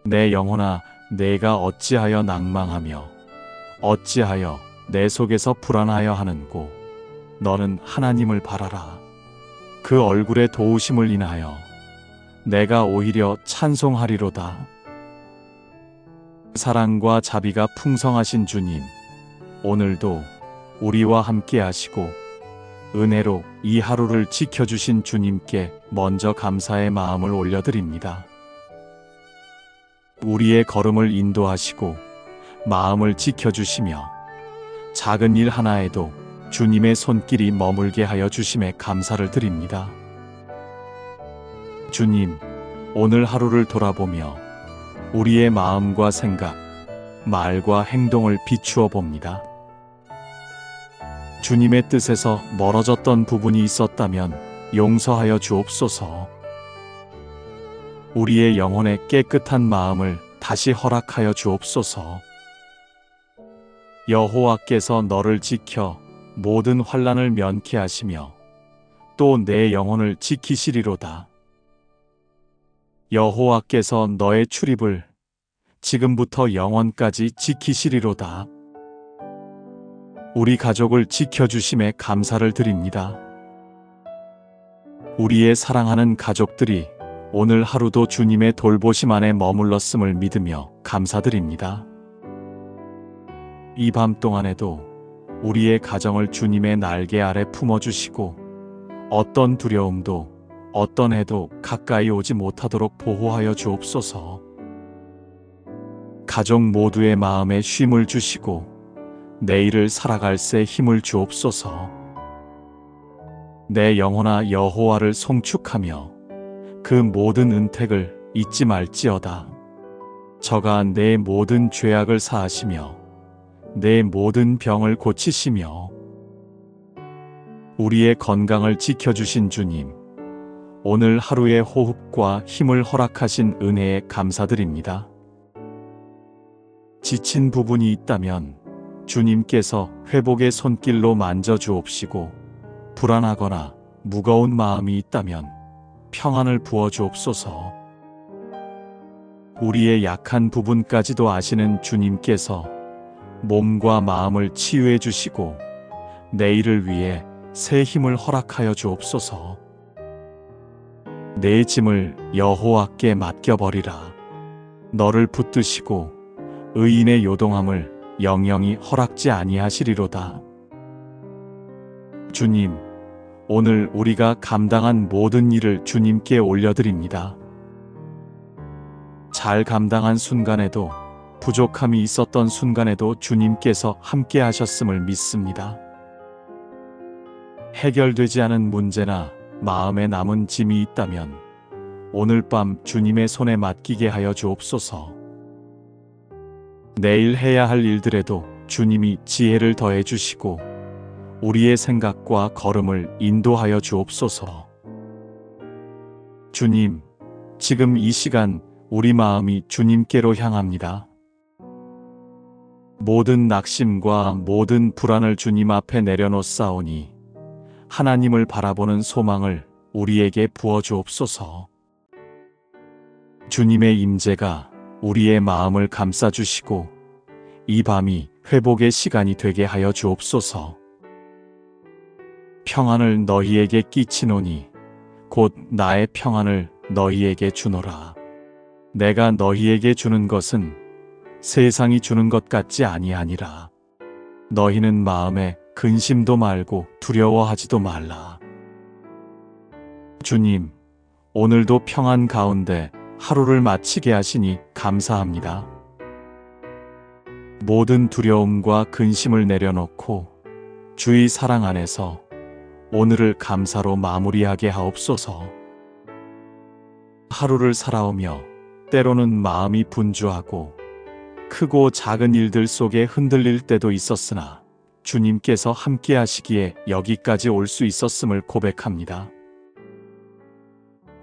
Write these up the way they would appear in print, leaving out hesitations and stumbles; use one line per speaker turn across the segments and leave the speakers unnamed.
내 영혼아, 내가 어찌하여 낭망하며 어찌하여 내 속에서 불안하여 하는고. 너는 하나님을 바라라. 그 얼굴의 도우심을 인하여 내가 오히려 찬송하리로다. 사랑과 자비가 풍성하신 주님, 오늘도 우리와 함께 하시고 은혜로 이 하루를 지켜주신 주님께 먼저 감사의 마음을 올려드립니다. 우리의 걸음을 인도하시고 마음을 지켜주시며 작은 일 하나에도 주님의 손길이 머물게 하여 주심에 감사를 드립니다. 주님, 오늘 하루를 돌아보며 우리의 마음과 생각, 말과 행동을 비추어 봅니다. 주님의 뜻에서 멀어졌던 부분이 있었다면 용서하여 주옵소서. 우리의 영혼의 깨끗한 마음을 다시 허락하여 주옵소서. 여호와께서 너를 지켜 모든 환난을 면케 하시며 또 내 영혼을 지키시리로다. 여호와께서 너의 출입을 지금부터 영원까지 지키시리로다. 우리 가족을 지켜주심에 감사를 드립니다. 우리의 사랑하는 가족들이 오늘 하루도 주님의 돌보심 안에 머물렀음을 믿으며 감사드립니다. 이 밤 동안에도 우리의 가정을 주님의 날개 아래 품어주시고 어떤 두려움도 어떤 해도 가까이 오지 못하도록 보호하여 주옵소서. 가족 모두의 마음에 쉼을 주시고 내일을 살아갈 새 힘을 주옵소서. 내 영혼아, 여호와를 송축하며 그 모든 은택을 잊지 말지어다. 저가 내 모든 죄악을 사하시며 내 모든 병을 고치시며 우리의 건강을 지켜주신 주님, 오늘 하루의 호흡과 힘을 허락하신 은혜에 감사드립니다. 지친 부분이 있다면 주님께서 회복의 손길로 만져주옵시고 불안하거나 무거운 마음이 있다면 평안을 부어주옵소서. 우리의 약한 부분까지도 아시는 주님께서 몸과 마음을 치유해 주시고 내일을 위해 새 힘을 허락하여 주옵소서. 내 짐을 여호와께 맡겨버리라. 너를 붙드시고 의인의 요동함을 영영이 허락지 아니하시리로다. 주님, 오늘 우리가 감당한 모든 일을 주님께 올려드립니다. 잘 감당한 순간에도 부족함이 있었던 순간에도 주님께서 함께 하셨음을 믿습니다. 해결되지 않은 문제나 마음에 남은 짐이 있다면 오늘 밤 주님의 손에 맡기게 하여 주옵소서. 내일 해야 할 일들에도 주님이 지혜를 더해 주시고 우리의 생각과 걸음을 인도하여 주옵소서. 주님, 지금 이 시간 우리 마음이 주님께로 향합니다. 모든 낙심과 모든 불안을 주님 앞에 내려놓사오니 하나님을 바라보는 소망을 우리에게 부어주옵소서. 주님의 임재가 우리의 마음을 감싸주시고 이 밤이 회복의 시간이 되게 하여 주옵소서. 평안을 너희에게 끼치노니 곧 나의 평안을 너희에게 주노라. 내가 너희에게 주는 것은 세상이 주는 것 같지 아니하니라. 너희는 마음에 근심도 말고 두려워하지도 말라. 주님, 오늘도 평안 가운데 하루를 마치게 하시니 감사합니다. 모든 두려움과 근심을 내려놓고 주의 사랑 안에서 오늘을 감사로 마무리하게 하옵소서. 하루를 살아오며 때로는 마음이 분주하고 크고 작은 일들 속에 흔들릴 때도 있었으나 주님께서 함께 하시기에 여기까지 올 수 있었음을 고백합니다.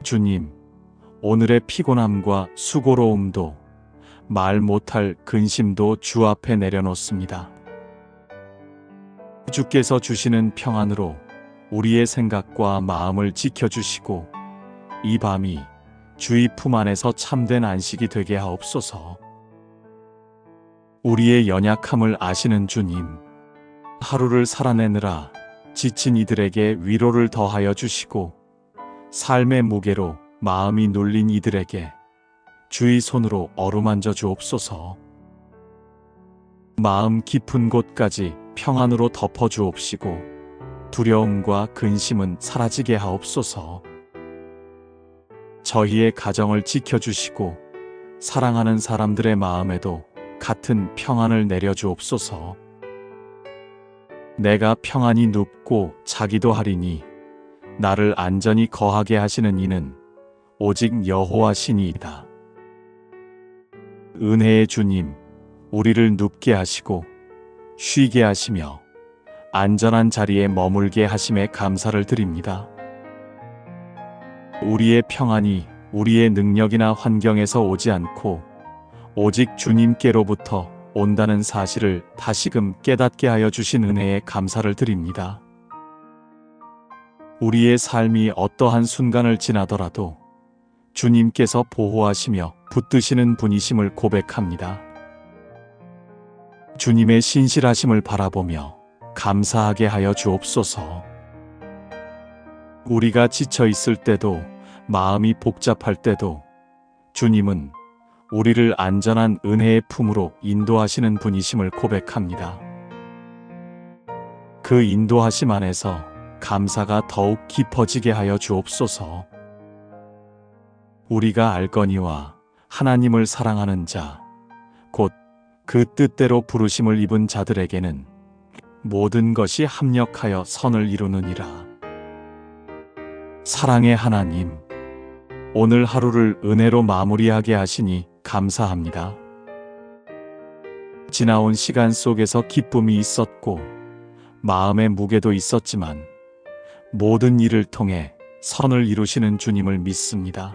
주님, 오늘의 피곤함과 수고로움도 말 못할 근심도 주 앞에 내려놓습니다. 주께서 주시는 평안으로 우리의 생각과 마음을 지켜주시고 이 밤이 주의 품 안에서 참된 안식이 되게 하옵소서. 우리의 연약함을 아시는 주님, 하루를 살아내느라 지친 이들에게 위로를 더하여 주시고 삶의 무게로 마음이 눌린 이들에게 주의 손으로 어루만져 주옵소서. 마음 깊은 곳까지 평안으로 덮어 주옵시고 두려움과 근심은 사라지게 하옵소서. 저희의 가정을 지켜주시고 사랑하는 사람들의 마음에도 같은 평안을 내려 주옵소서. 내가 평안히 눕고 자기도 하리니 나를 안전히 거하게 하시는 이는 오직 여호와 신이이다. 은혜의 주님, 우리를 눕게 하시고 쉬게 하시며 안전한 자리에 머물게 하심에 감사를 드립니다. 우리의 평안이 우리의 능력이나 환경에서 오지 않고 오직 주님께로부터 온다는 사실을 다시금 깨닫게 하여 주신 은혜에 감사를 드립니다. 우리의 삶이 어떠한 순간을 지나더라도 주님께서 보호하시며 붙드시는 분이심을 고백합니다. 주님의 신실하심을 바라보며 감사하게 하여 주옵소서. 우리가 지쳐 있을 때도 마음이 복잡할 때도 주님은 우리를 안전한 은혜의 품으로 인도하시는 분이심을 고백합니다. 그 인도하심 안에서 감사가 더욱 깊어지게 하여 주옵소서. 우리가 알거니와 하나님을 사랑하는 자, 곧 그 뜻대로 부르심을 입은 자들에게는 모든 것이 합력하여 선을 이루느니라. 사랑의 하나님, 오늘 하루를 은혜로 마무리하게 하시니 감사합니다. 지나온 시간 속에서 기쁨이 있었고 마음의 무게도 있었지만 모든 일을 통해 선을 이루시는 주님을 믿습니다.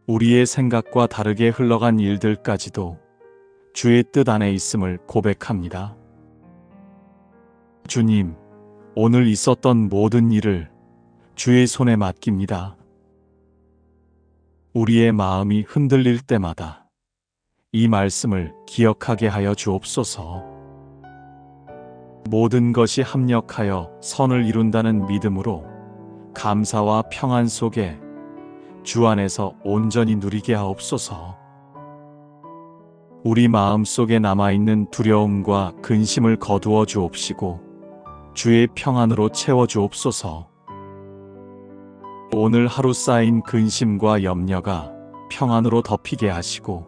우리의 생각과 다르게 흘러간 일들까지도 주의 뜻 안에 있음을 고백합니다. 주님, 오늘 있었던 모든 일을 주의 손에 맡깁니다. 우리의 마음이 흔들릴 때마다 이 말씀을 기억하게 하여 주옵소서. 모든 것이 합력하여 선을 이룬다는 믿음으로 감사와 평안 속에 주 안에서 온전히 누리게 하옵소서. 우리 마음 속에 남아있는 두려움과 근심을 거두어 주옵시고 주의 평안으로 채워 주옵소서. 오늘 하루 쌓인 근심과 염려가 평안으로 덮이게 하시고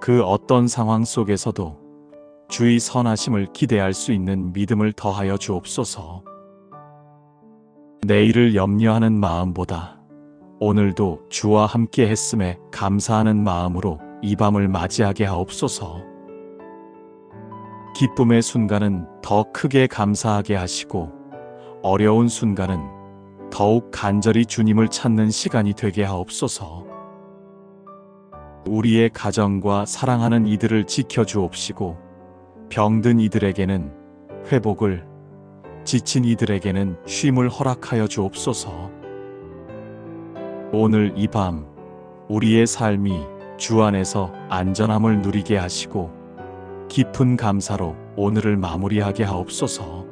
그 어떤 상황 속에서도 주의 선하심을 기대할 수 있는 믿음을 더하여 주옵소서. 내일을 염려하는 마음보다 오늘도 주와 함께 했음에 감사하는 마음으로 이 밤을 맞이하게 하옵소서. 기쁨의 순간은 더 크게 감사하게 하시고 어려운 순간은 더욱 간절히 주님을 찾는 시간이 되게 하옵소서. 우리의 가정과 사랑하는 이들을 지켜주옵시고 병든 이들에게는 회복을, 지친 이들에게는 쉼을 허락하여 주옵소서. 오늘 이 밤 우리의 삶이 주 안에서 안전함을 누리게 하시고 깊은 감사로 오늘을 마무리하게 하옵소서.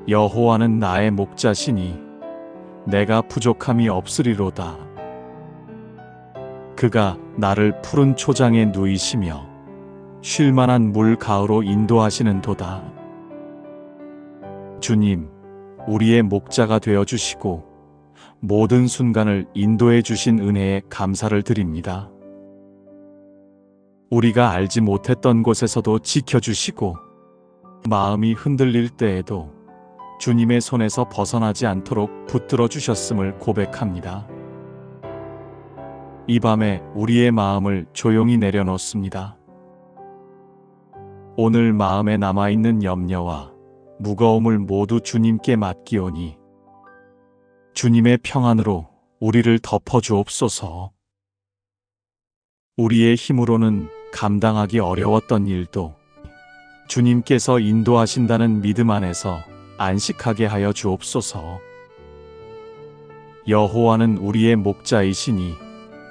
여호와는 나의 목자시니 내가 부족함이 없으리로다. 그가 나를 푸른 초장에 누이시며 쉴만한 물 가으로 인도하시는 도다. 주님, 우리의 목자가 되어 주시고 모든 순간을 인도해 주신 은혜에 감사를 드립니다. 우리가 알지 못했던 곳에서도 지켜주시고 마음이 흔들릴 때에도 주님의 손에서 벗어나지 않도록 붙들어 주셨음을 고백합니다. 이 밤에 우리의 마음을 조용히 내려놓습니다. 오늘 마음에 남아있는 염려와 무거움을 모두 주님께 맡기오니 주님의 평안으로 우리를 덮어 주옵소서. 우리의 힘으로는 감당하기 어려웠던 일도 주님께서 인도하신다는 믿음 안에서 안식하게 하여 주옵소서. 여호와는 우리의 목자이시니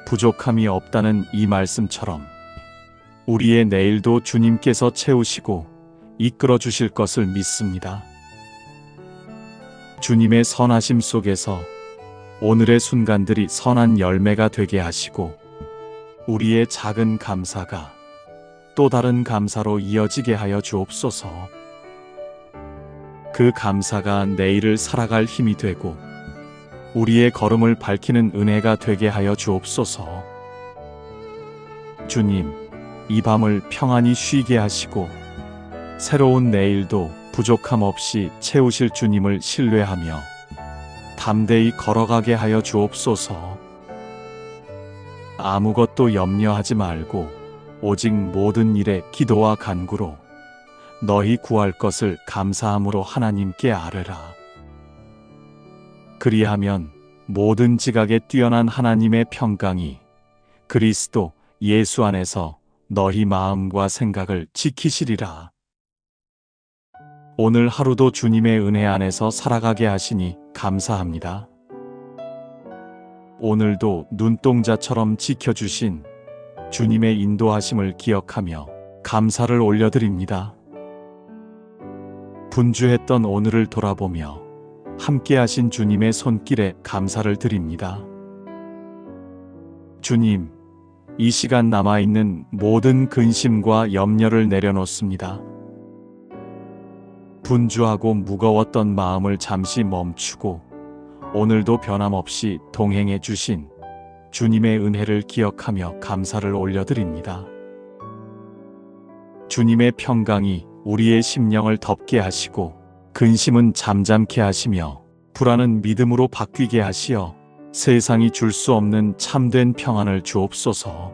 부족함이 없다는 이 말씀처럼 우리의 내일도 주님께서 채우시고 이끌어 주실 것을 믿습니다. 주님의 선하심 속에서 오늘의 순간들이 선한 열매가 되게 하시고 우리의 작은 감사가 또 다른 감사로 이어지게 하여 주옵소서. 그 감사가 내일을 살아갈 힘이 되고 우리의 걸음을 밝히는 은혜가 되게 하여 주옵소서. 주님, 이 밤을 평안히 쉬게 하시고 새로운 내일도 부족함 없이 채우실 주님을 신뢰하며 담대히 걸어가게 하여 주옵소서. 아무것도 염려하지 말고 오직 모든 일에 기도와 간구로 너희 구할 것을 감사함으로 하나님께 아뢰라. 그리하면 모든 지각에 뛰어난 하나님의 평강이 그리스도 예수 안에서 너희 마음과 생각을 지키시리라. 오늘 하루도 주님의 은혜 안에서 살아가게 하시니 감사합니다. 오늘도 눈동자처럼 지켜주신 주님의 인도하심을 기억하며 감사를 올려드립니다. 분주했던 오늘을 돌아보며 함께하신 주님의 손길에 감사를 드립니다. 주님, 이 시간 남아있는 모든 근심과 염려를 내려놓습니다. 분주하고 무거웠던 마음을 잠시 멈추고 오늘도 변함없이 동행해 주신 주님의 은혜를 기억하며 감사를 올려드립니다. 주님의 평강이 우리의 심령을 덮게 하시고 근심은 잠잠케 하시며 불안은 믿음으로 바뀌게 하시어 세상이 줄 수 없는 참된 평안을 주옵소서.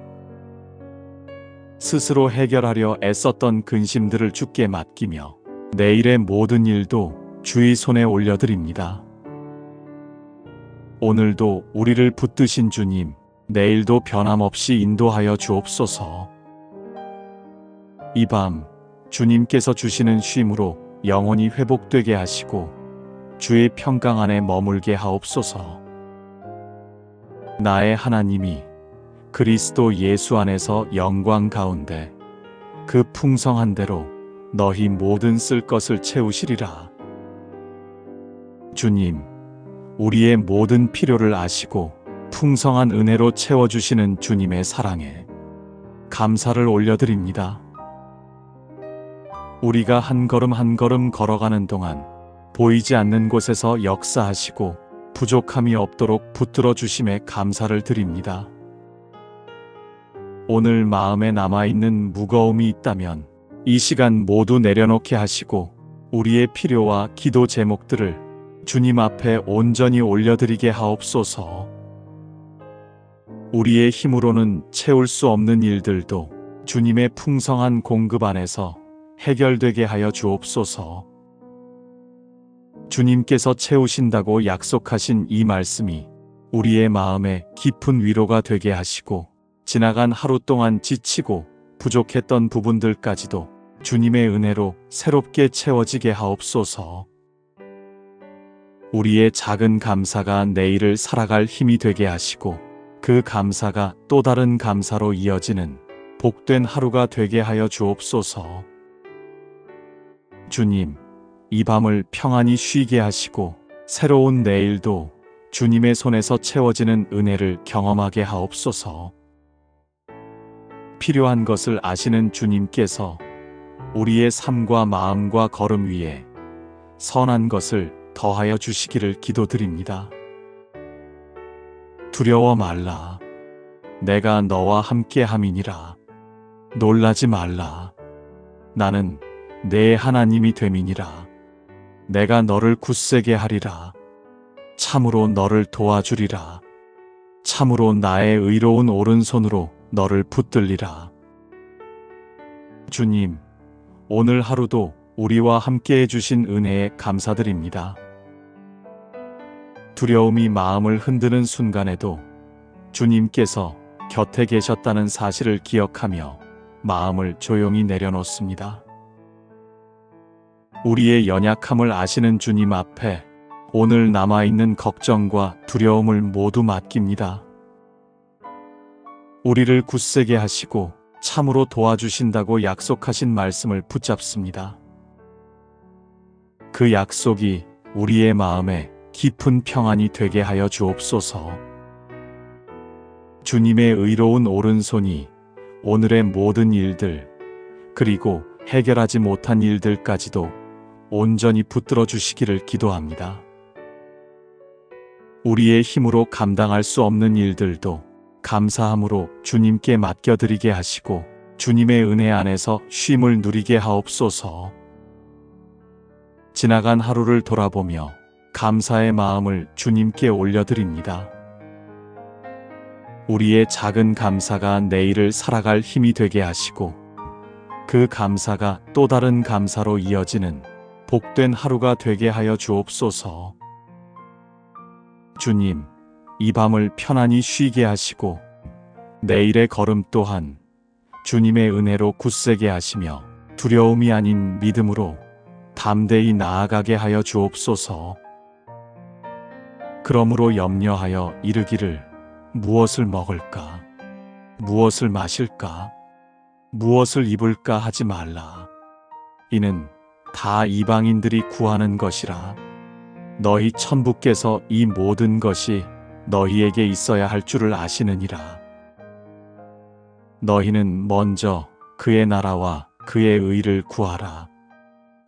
스스로 해결하려 애썼던 근심들을 주께 맡기며 내일의 모든 일도 주의 손에 올려드립니다. 오늘도 우리를 붙드신 주님, 내일도 변함없이 인도하여 주옵소서. 이 밤 주님께서 주시는 쉼으로 영혼이 회복되게 하시고 주의 평강 안에 머물게 하옵소서. 나의 하나님이 그리스도 예수 안에서 영광 가운데 그 풍성한 대로 너희 모든 쓸 것을 채우시리라. 주님, 우리의 모든 필요를 아시고 풍성한 은혜로 채워주시는 주님의 사랑에 감사를 올려드립니다. 우리가 한 걸음 한 걸음 걸어가는 동안 보이지 않는 곳에서 역사하시고 부족함이 없도록 붙들어 주심에 감사를 드립니다. 오늘 마음에 남아있는 무거움이 있다면 이 시간 모두 내려놓게 하시고 우리의 필요와 기도 제목들을 주님 앞에 온전히 올려드리게 하옵소서. 우리의 힘으로는 채울 수 없는 일들도 주님의 풍성한 공급 안에서 해결되게 하여 주옵소서. 주님께서 채우신다고 약속하신 이 말씀이 우리의 마음에 깊은 위로가 되게 하시고 지나간 하루 동안 지치고 부족했던 부분들까지도 주님의 은혜로 새롭게 채워지게 하옵소서. 우리의 작은 감사가 내일을 살아갈 힘이 되게 하시고 그 감사가 또 다른 감사로 이어지는 복된 하루가 되게 하여 주옵소서. 주님, 이 밤을 평안히 쉬게 하시고 새로운 내일도 주님의 손에서 채워지는 은혜를 경험하게 하옵소서. 필요한 것을 아시는 주님께서 우리의 삶과 마음과 걸음 위에 선한 것을 더하여 주시기를 기도드립니다. 두려워 말라. 내가 너와 함께 함이니라. 놀라지 말라. 나는 내 하나님이 됨이니라. 내가 너를 굳세게 하리라. 참으로 너를 도와주리라. 참으로 나의 의로운 오른손으로 너를 붙들리라. 주님, 오늘 하루도 우리와 함께 해주신 은혜에 감사드립니다. 두려움이 마음을 흔드는 순간에도 주님께서 곁에 계셨다는 사실을 기억하며 마음을 조용히 내려놓습니다. 우리의 연약함을 아시는 주님 앞에 오늘 남아있는 걱정과 두려움을 모두 맡깁니다. 우리를 굳세게 하시고 참으로 도와주신다고 약속하신 말씀을 붙잡습니다. 그 약속이 우리의 마음에 깊은 평안이 되게 하여 주옵소서. 주님의 의로운 오른손이 오늘의 모든 일들, 그리고 해결하지 못한 일들까지도 온전히 붙들어 주시기를 기도합니다. 우리의 힘으로 감당할 수 없는 일들도 감사함으로 주님께 맡겨드리게 하시고 주님의 은혜 안에서 쉼을 누리게 하옵소서. 지나간 하루를 돌아보며 감사의 마음을 주님께 올려드립니다. 우리의 작은 감사가 내일을 살아갈 힘이 되게 하시고 그 감사가 또 다른 감사로 이어지는 복된 하루가 되게 하여 주옵소서. 주님, 이 밤을 편안히 쉬게 하시고 내일의 걸음 또한 주님의 은혜로 굳세게 하시며 두려움이 아닌 믿음으로 담대히 나아가게 하여 주옵소서. 그러므로 염려하여 이르기를 무엇을 먹을까? 무엇을 마실까? 무엇을 입을까 하지 말라. 이는 다 이방인들이 구하는 것이라. 너희 천부께서 이 모든 것이 너희에게 있어야 할 줄을 아시느니라. 너희는 먼저 그의 나라와 그의 의를 구하라.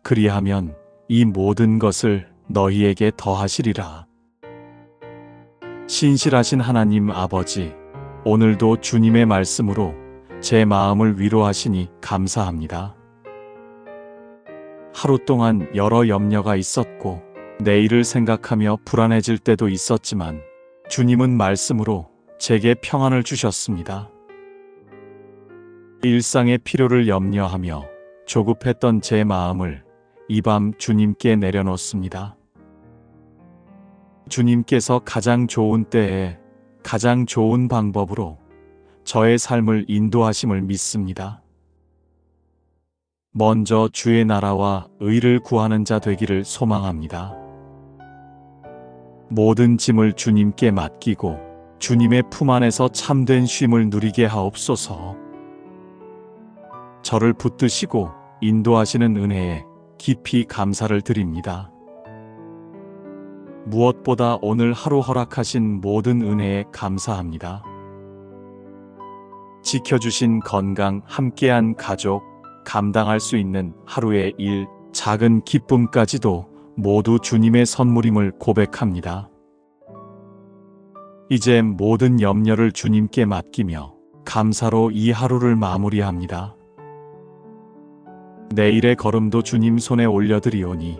그리하면 이 모든 것을 너희에게 더하시리라. 신실하신 하나님 아버지, 오늘도 주님의 말씀으로 제 마음을 위로하시니 감사합니다. 하루 동안 여러 염려가 있었고 내일을 생각하며 불안해질 때도 있었지만 주님은 말씀으로 제게 평안을 주셨습니다. 일상의 필요를 염려하며 조급했던 제 마음을 이 밤 주님께 내려놓습니다. 주님께서 가장 좋은 때에 가장 좋은 방법으로 저의 삶을 인도하심을 믿습니다. 먼저 주의 나라와 의를 구하는 자 되기를 소망합니다. 모든 짐을 주님께 맡기고 주님의 품 안에서 참된 쉼을 누리게 하옵소서. 저를 붙드시고 인도하시는 은혜에 깊이 감사를 드립니다. 무엇보다 오늘 하루 허락하신 모든 은혜에 감사합니다. 지켜주신 건강, 함께한 가족, 감당할 수 있는 하루의 일, 작은 기쁨까지도 모두 주님의 선물임을 고백합니다. 이제 모든 염려를 주님께 맡기며 감사로 이 하루를 마무리합니다. 내일의 걸음도 주님 손에 올려드리오니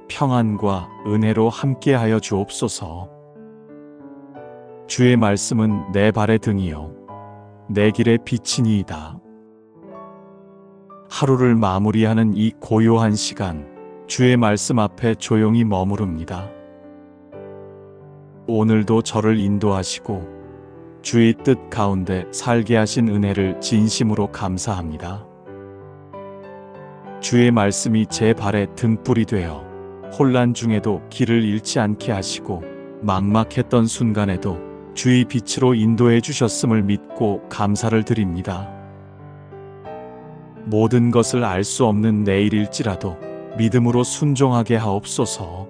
평안과 은혜로 함께하여 주옵소서. 주의 말씀은 내 발의 등이요 내 길의 빛이니이다. 하루를 마무리하는 이 고요한 시간, 주의 말씀 앞에 조용히 머무릅니다. 오늘도 저를 인도하시고 주의 뜻 가운데 살게 하신 은혜를 진심으로 감사합니다. 주의 말씀이 제 발에 등불이 되어 혼란 중에도 길을 잃지 않게 하시고 막막했던 순간에도 주의 빛으로 인도해 주셨음을 믿고 감사를 드립니다. 모든 것을 알 수 없는 내일일지라도 믿음으로 순종하게 하옵소서.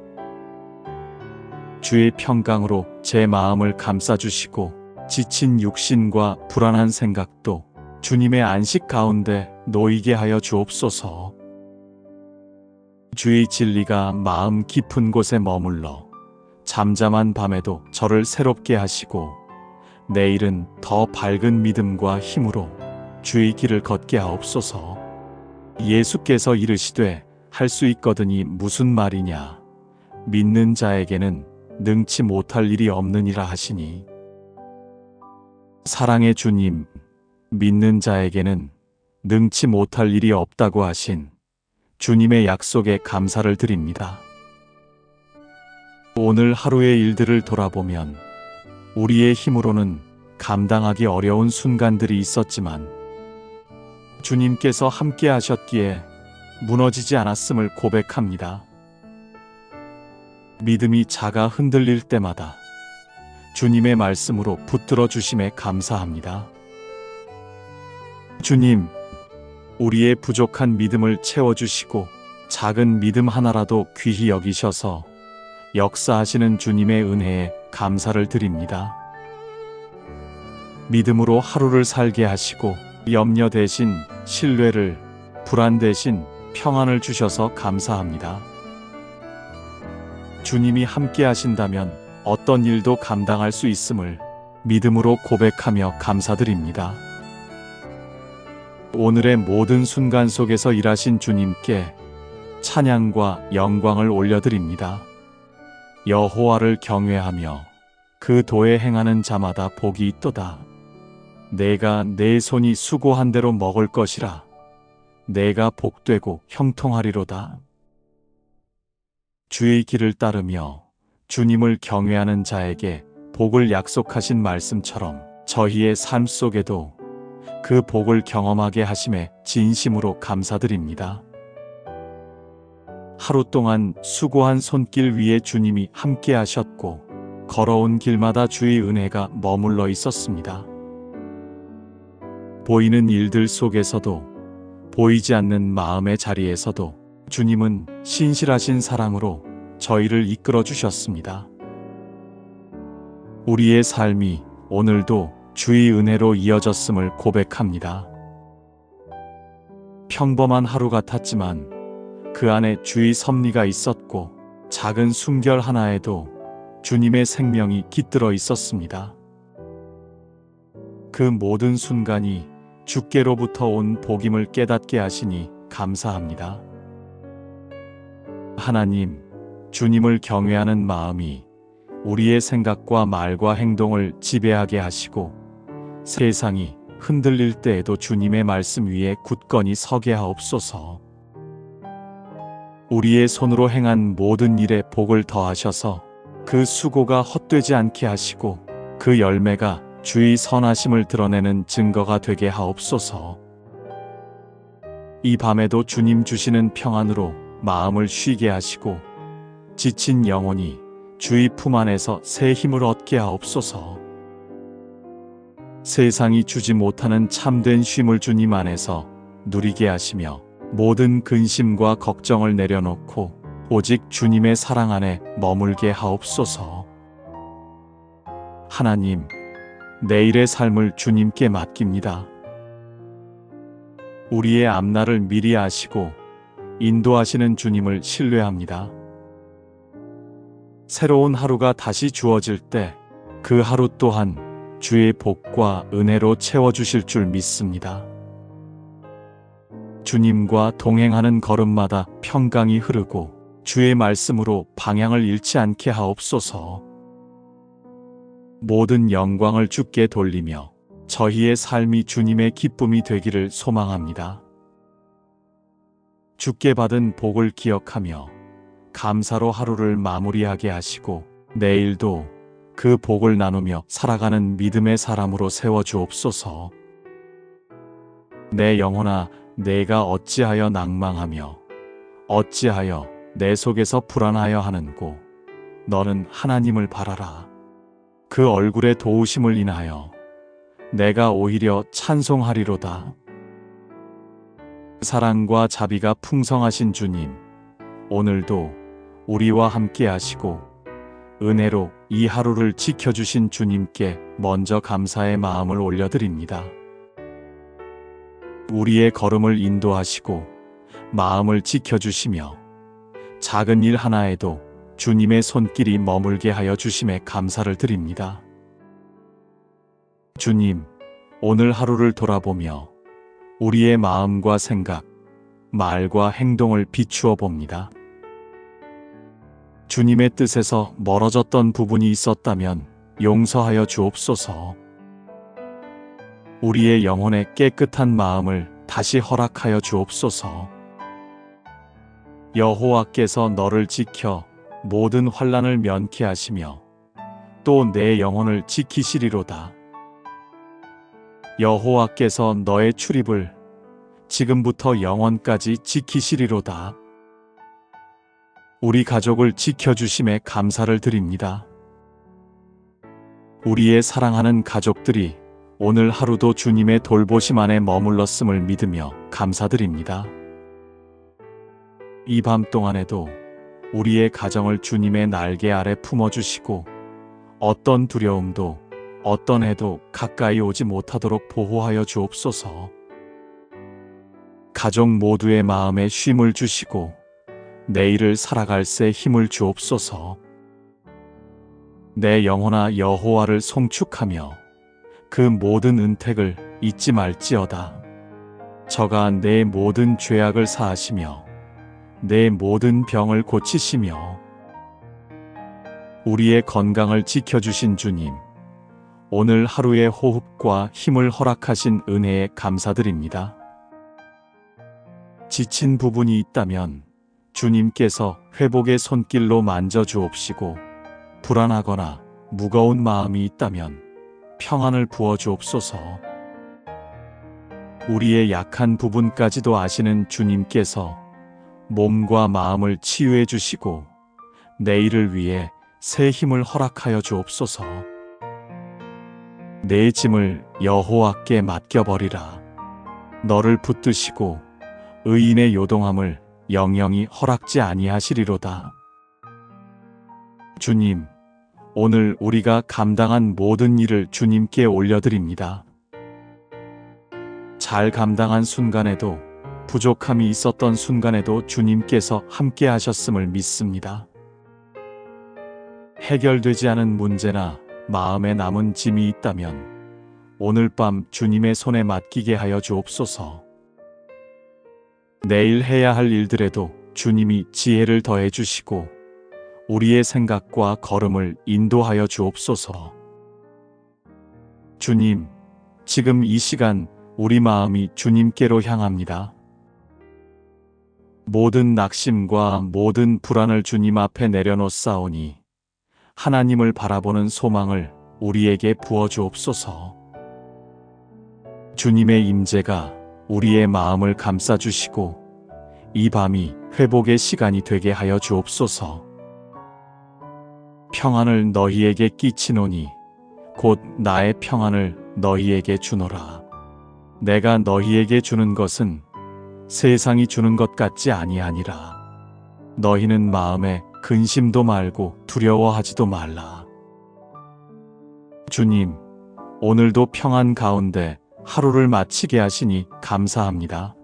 주의 평강으로 제 마음을 감싸주시고 지친 육신과 불안한 생각도 주님의 안식 가운데 놓이게 하여 주옵소서. 주의 진리가 마음 깊은 곳에 머물러 잠잠한 밤에도 저를 새롭게 하시고 내일은 더 밝은 믿음과 힘으로 주의 길을 걷게 하옵소서. 예수께서 이르시되 할 수 있거든이 무슨 말이냐. 믿는 자에게는 능치 못할 일이 없느니라 하시니. 사랑의 주님, 믿는 자에게는 능치 못할 일이 없다고 하신 주님의 약속에 감사를 드립니다. 오늘 하루의 일들을 돌아보면 우리의 힘으로는 감당하기 어려운 순간들이 있었지만 주님께서 함께 하셨기에 무너지지 않았음을 고백합니다. 믿음이 작아 흔들릴 때마다 주님의 말씀으로 붙들어 주심에 감사합니다. 주님, 우리의 부족한 믿음을 채워주시고 작은 믿음 하나라도 귀히 여기셔서 역사하시는 주님의 은혜에 감사를 드립니다. 믿음으로 하루를 살게 하시고 염려 대신 신뢰를, 불안 대신 평안을 주셔서 감사합니다. 주님이 함께 하신다면 어떤 일도 감당할 수 있음을 믿음으로 고백하며 감사드립니다. 오늘의 모든 순간 속에서 일하신 주님께 찬양과 영광을 올려드립니다. 여호와를 경외하며 그 도에 행하는 자마다 복이 있도다. 내가 내 손이 수고한 대로 먹을 것이라. 내가 복되고 형통하리로다. 주의 길을 따르며 주님을 경외하는 자에게 복을 약속하신 말씀처럼 저희의 삶 속에도 그 복을 경험하게 하심에 진심으로 감사드립니다. 하루 동안 수고한 손길 위에 주님이 함께 하셨고 걸어온 길마다 주의 은혜가 머물러 있었습니다. 보이는 일들 속에서도 보이지 않는 마음의 자리에서도 주님은 신실하신 사랑으로 저희를 이끌어 주셨습니다. 우리의 삶이 오늘도 주의 은혜로 이어졌음을 고백합니다. 평범한 하루 같았지만 그 안에 주의 섭리가 있었고 작은 숨결 하나에도 주님의 생명이 깃들어 있었습니다. 그 모든 순간이 주께로부터 온 복임을 깨닫게 하시니 감사합니다. 하나님, 주님을 경외하는 마음이 우리의 생각과 말과 행동을 지배하게 하시고 세상이 흔들릴 때에도 주님의 말씀 위에 굳건히 서게 하옵소서. 우리의 손으로 행한 모든 일에 복을 더하셔서 그 수고가 헛되지 않게 하시고 그 열매가 주의 선하심을 드러내는 증거가 되게 하옵소서. 이 밤에도 주님 주시는 평안으로 마음을 쉬게 하시고 지친 영혼이 주의 품 안에서 새 힘을 얻게 하옵소서. 세상이 주지 못하는 참된 쉼을 주님 안에서 누리게 하시며 모든 근심과 걱정을 내려놓고 오직 주님의 사랑 안에 머물게 하옵소서. 하나님, 내일의 삶을 주님께 맡깁니다. 우리의 앞날을 미리 아시고 인도하시는 주님을 신뢰합니다. 새로운 하루가 다시 주어질 때 그 하루 또한 주의 복과 은혜로 채워주실 줄 믿습니다. 주님과 동행하는 걸음마다 평강이 흐르고 주의 말씀으로 방향을 잃지 않게 하옵소서. 모든 영광을 주께 돌리며 저희의 삶이 주님의 기쁨이 되기를 소망합니다. 주께 받은 복을 기억하며 감사로 하루를 마무리하게 하시고 내일도 그 복을 나누며 살아가는 믿음의 사람으로 세워주옵소서. 내 영혼아, 내가 어찌하여 낭망하며 어찌하여 내 속에서 불안하여 하는고 너는 하나님을 바라라. 그 얼굴의 도우심을 인하여 내가 오히려 찬송하리로다. 사랑과 자비가 풍성하신 주님, 오늘도 우리와 함께 하시고 은혜로 이 하루를 지켜주신 주님께 먼저 감사의 마음을 올려드립니다. 우리의 걸음을 인도하시고 마음을 지켜주시며 작은 일 하나에도 주님의 손길이 머물게 하여 주심에 감사를 드립니다. 주님, 오늘 하루를 돌아보며 우리의 마음과 생각, 말과 행동을 비추어 봅니다. 주님의 뜻에서 멀어졌던 부분이 있었다면 용서하여 주옵소서. 우리의 영혼에 깨끗한 마음을 다시 허락하여 주옵소서. 여호와께서 너를 지켜 모든 환난을 면케 하시며 또 내 영혼을 지키시리로다. 여호와께서 너의 출입을 지금부터 영원까지 지키시리로다. 우리 가족을 지켜주심에 감사를 드립니다. 우리의 사랑하는 가족들이 오늘 하루도 주님의 돌보심 안에 머물렀음을 믿으며 감사드립니다. 이 밤 동안에도 우리의 가정을 주님의 날개 아래 품어주시고 어떤 두려움도 어떤 해도 가까이 오지 못하도록 보호하여 주옵소서. 가족 모두의 마음에 쉼을 주시고 내일을 살아갈 새 힘을 주옵소서. 내 영혼아 여호와를 송축하며 그 모든 은택을 잊지 말지어다. 저가 내 모든 죄악을 사하시며 내 모든 병을 고치시며 우리의 건강을 지켜주신 주님, 오늘 하루의 호흡과 힘을 허락하신 은혜에 감사드립니다. 지친 부분이 있다면 주님께서 회복의 손길로 만져주옵시고 불안하거나 무거운 마음이 있다면 평안을 부어주옵소서. 우리의 약한 부분까지도 아시는 주님께서 몸과 마음을 치유해 주시고 내일을 위해 새 힘을 허락하여 주옵소서. 내 짐을 여호와께 맡겨버리라. 너를 붙드시고 의인의 요동함을 영영이 허락지 아니하시리로다. 주님, 오늘 우리가 감당한 모든 일을 주님께 올려드립니다. 잘 감당한 순간에도 부족함이 있었던 순간에도 주님께서 함께 하셨음을 믿습니다. 해결되지 않은 문제나 마음에 남은 짐이 있다면 오늘 밤 주님의 손에 맡기게 하여 주옵소서. 내일 해야 할 일들에도 주님이 지혜를 더해 주시고 우리의 생각과 걸음을 인도하여 주옵소서. 주님, 지금 이 시간 우리 마음이 주님께로 향합니다. 모든 낙심과 모든 불안을 주님 앞에 내려놓사오니 하나님을 바라보는 소망을 우리에게 부어주옵소서. 주님의 임재가 우리의 마음을 감싸주시고 이 밤이 회복의 시간이 되게 하여 주옵소서. 평안을 너희에게 끼치노니 곧 나의 평안을 너희에게 주노라. 내가 너희에게 주는 것은 세상이 주는 것 같지 아니하니라. 너희는 마음에 근심도 말고 두려워하지도 말라. 주님, 오늘도 평안 가운데 하루를 마치게 하시니 감사합니다.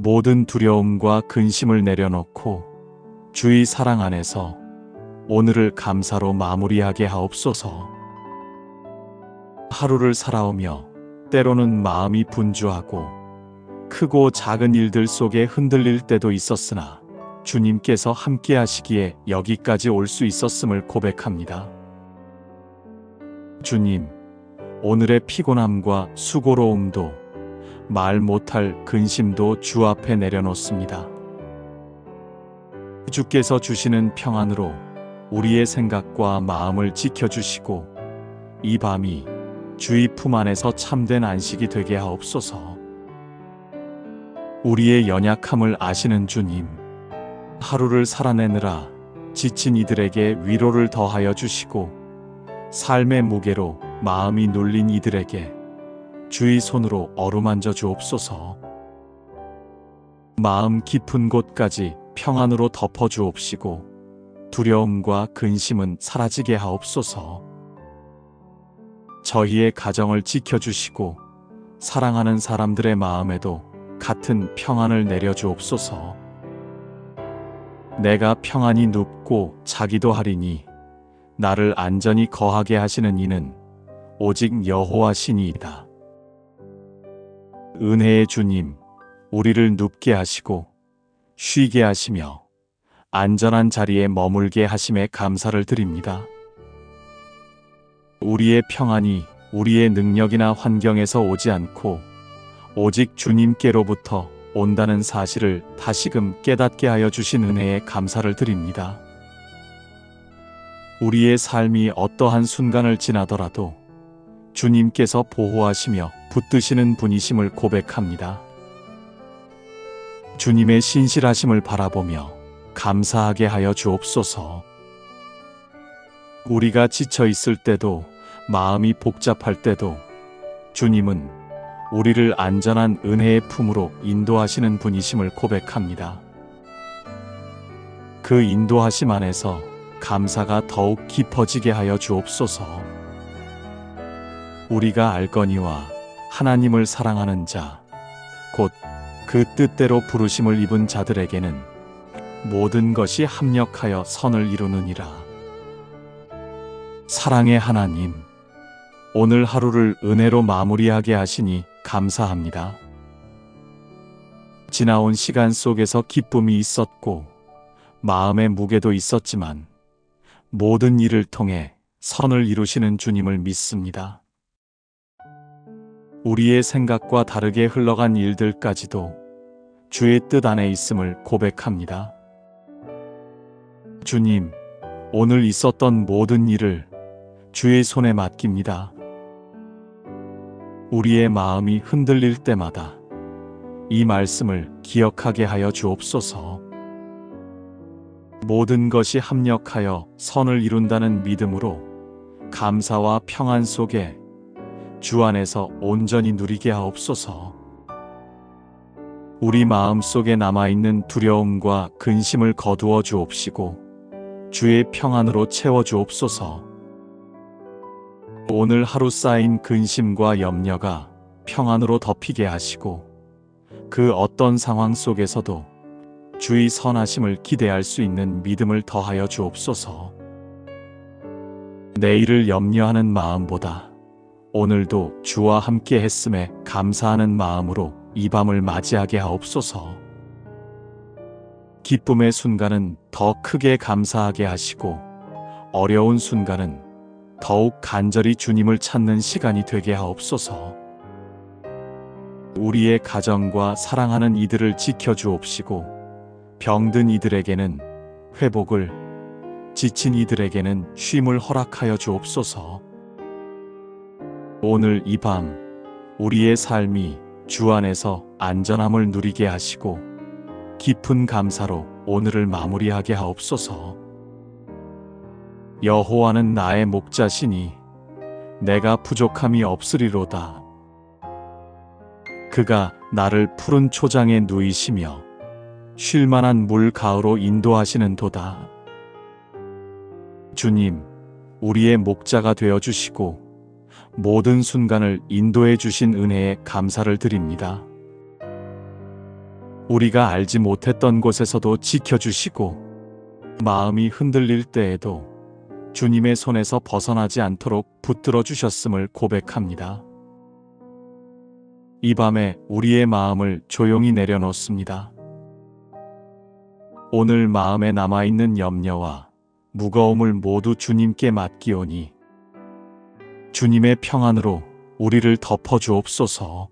모든 두려움과 근심을 내려놓고 주의 사랑 안에서 오늘을 감사로 마무리하게 하옵소서. 하루를 살아오며 때로는 마음이 분주하고 크고 작은 일들 속에 흔들릴 때도 있었으나 주님께서 함께 하시기에 여기까지 올 수 있었음을 고백합니다. 주님, 오늘의 피곤함과 수고로움도 말 못할 근심도 주 앞에 내려놓습니다. 주께서 주시는 평안으로 우리의 생각과 마음을 지켜주시고 이 밤이 주의 품 안에서 참된 안식이 되게 하옵소서. 우리의 연약함을 아시는 주님, 하루를 살아내느라 지친 이들에게 위로를 더하여 주시고 삶의 무게로 마음이 눌린 이들에게 주의 손으로 어루만져 주옵소서. 마음 깊은 곳까지 평안으로 덮어 주옵시고 두려움과 근심은 사라지게 하옵소서. 저희의 가정을 지켜주시고 사랑하는 사람들의 마음에도 같은 평안을 내려 주옵소서. 내가 평안히 눕고 자기도 하리니 나를 안전히 거하게 하시는 이는 오직 여호와 신이이다. 은혜의 주님, 우리를 눕게 하시고 쉬게 하시며 안전한 자리에 머물게 하심에 감사를 드립니다. 우리의 평안이 우리의 능력이나 환경에서 오지 않고 오직 주님께로부터 온다는 사실을 다시금 깨닫게 하여 주신 은혜에 감사를 드립니다. 우리의 삶이 어떠한 순간을 지나더라도 주님께서 보호하시며 붙드시는 분이심을 고백합니다. 주님의 신실하심을 바라보며 감사하게 하여 주옵소서. 우리가 지쳐 있을 때도, 마음이 복잡할 때도 주님은 우리를 안전한 은혜의 품으로 인도하시는 분이심을 고백합니다. 그 인도하심 안에서 감사가 더욱 깊어지게 하여 주옵소서. 우리가 알거니와 하나님을 사랑하는 자, 곧 그 뜻대로 부르심을 입은 자들에게는 모든 것이 합력하여 선을 이루느니라. 사랑의 하나님, 오늘 하루를 은혜로 마무리하게 하시니 감사합니다. 지나온 시간 속에서 기쁨이 있었고 마음의 무게도 있었지만 모든 일을 통해 선을 이루시는 주님을 믿습니다. 우리의 생각과 다르게 흘러간 일들까지도 주의 뜻 안에 있음을 고백합니다. 주님, 오늘 있었던 모든 일을 주의 손에 맡깁니다. 우리의 마음이 흔들릴 때마다 이 말씀을 기억하게 하여 주옵소서. 모든 것이 합력하여 선을 이룬다는 믿음으로 감사와 평안 속에 주 안에서 온전히 누리게 하옵소서. 우리 마음 속에 남아있는 두려움과 근심을 거두어 주옵시고 주의 평안으로 채워 주옵소서. 오늘 하루 쌓인 근심과 염려가 평안으로 덮이게 하시고 그 어떤 상황 속에서도 주의 선하심을 기대할 수 있는 믿음을 더하여 주옵소서. 내일을 염려하는 마음보다 오늘도 주와 함께 했음에 감사하는 마음으로 이 밤을 맞이하게 하옵소서. 기쁨의 순간은 더 크게 감사하게 하시고 어려운 순간은 더욱 간절히 주님을 찾는 시간이 되게 하옵소서. 우리의 가정과 사랑하는 이들을 지켜주옵시고 병든 이들에게는 회복을, 지친 이들에게는 쉼을 허락하여 주옵소서. 오늘 이 밤 우리의 삶이 주 안에서 안전함을 누리게 하시고 깊은 감사로 오늘을 마무리하게 하옵소서. 여호와는 나의 목자시니 내가 부족함이 없으리로다. 그가 나를 푸른 초장에 누이시며 쉴만한 물 가으로 인도하시는 도다. 주님, 우리의 목자가 되어 주시고 모든 순간을 인도해 주신 은혜에 감사를 드립니다. 우리가 알지 못했던 곳에서도 지켜주시고 마음이 흔들릴 때에도 주님의 손에서 벗어나지 않도록 붙들어 주셨음을 고백합니다. 이 밤에 우리의 마음을 조용히 내려놓습니다. 오늘 마음에 남아있는 염려와 무거움을 모두 주님께 맡기오니 주님의 평안으로 우리를 덮어주옵소서.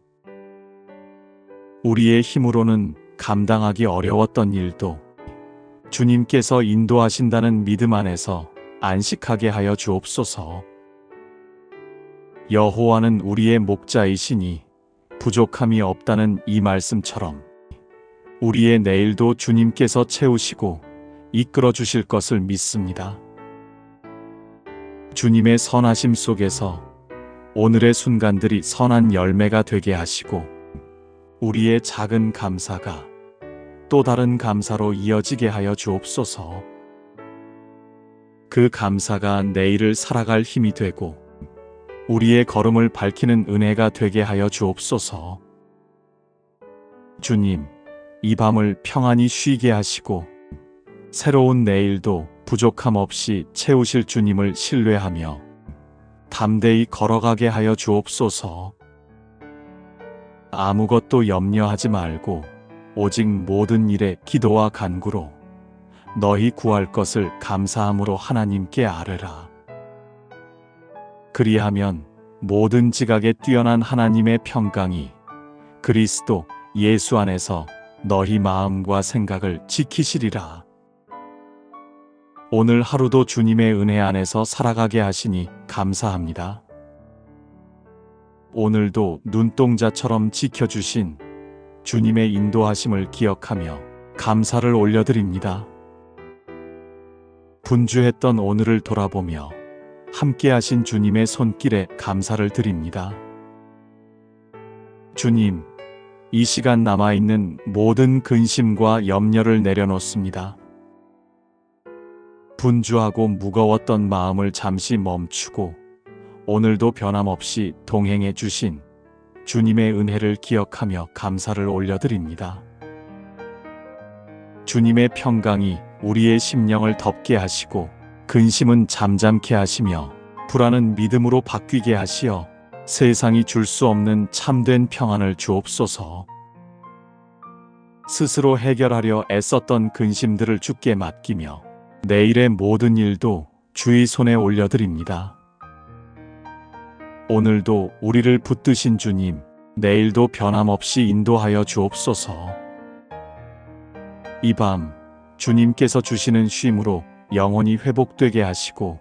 우리의 힘으로는 감당하기 어려웠던 일도 주님께서 인도하신다는 믿음 안에서 안식하게 하여 주옵소서. 여호와는 우리의 목자이시니 부족함이 없다는 이 말씀처럼 우리의 내일도 주님께서 채우시고 이끌어 주실 것을 믿습니다. 주님의 선하심 속에서 오늘의 순간들이 선한 열매가 되게 하시고 우리의 작은 감사가 또 다른 감사로 이어지게 하여 주옵소서. 그 감사가 내일을 살아갈 힘이 되고 우리의 걸음을 밝히는 은혜가 되게 하여 주옵소서. 주님, 이 밤을 평안히 쉬게 하시고 새로운 내일도 부족함 없이 채우실 주님을 신뢰하며 담대히 걸어가게 하여 주옵소서. 아무것도 염려하지 말고 오직 모든 일에 기도와 간구로 너희 구할 것을 감사함으로 하나님께 아뢰라. 그리하면 모든 지각에 뛰어난 하나님의 평강이 그리스도 예수 안에서 너희 마음과 생각을 지키시리라. 오늘 하루도 주님의 은혜 안에서 살아가게 하시니 감사합니다. 오늘도 눈동자처럼 지켜주신 주님의 인도하심을 기억하며 감사를 올려드립니다. 분주했던 오늘을 돌아보며 함께하신 주님의 손길에 감사를 드립니다. 주님, 이 시간 남아있는 모든 근심과 염려를 내려놓습니다. 분주하고 무거웠던 마음을 잠시 멈추고 오늘도 변함없이 동행해 주신 주님의 은혜를 기억하며 감사를 올려드립니다. 주님의 평강이 우리의 심령을 덮게 하시고 근심은 잠잠케 하시며 불안은 믿음으로 바뀌게 하시어 세상이 줄 수 없는 참된 평안을 주옵소서. 스스로 해결하려 애썼던 근심들을 주께 맡기며 내일의 모든 일도 주의 손에 올려드립니다. 오늘도 우리를 붙드신 주님, 내일도 변함없이 인도하여 주옵소서. 이 밤 주님께서 주시는 쉼으로 영혼이 회복되게 하시고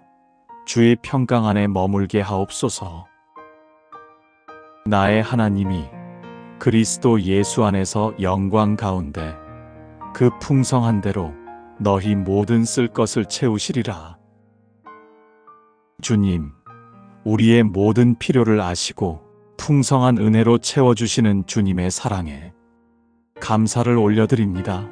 주의 평강 안에 머물게 하옵소서. 나의 하나님이 그리스도 예수 안에서 영광 가운데 그 풍성한 대로 너희 모든 쓸 것을 채우시리라. 주님, 우리의 모든 필요를 아시고 풍성한 은혜로 채워주시는 주님의 사랑에 감사를 올려드립니다.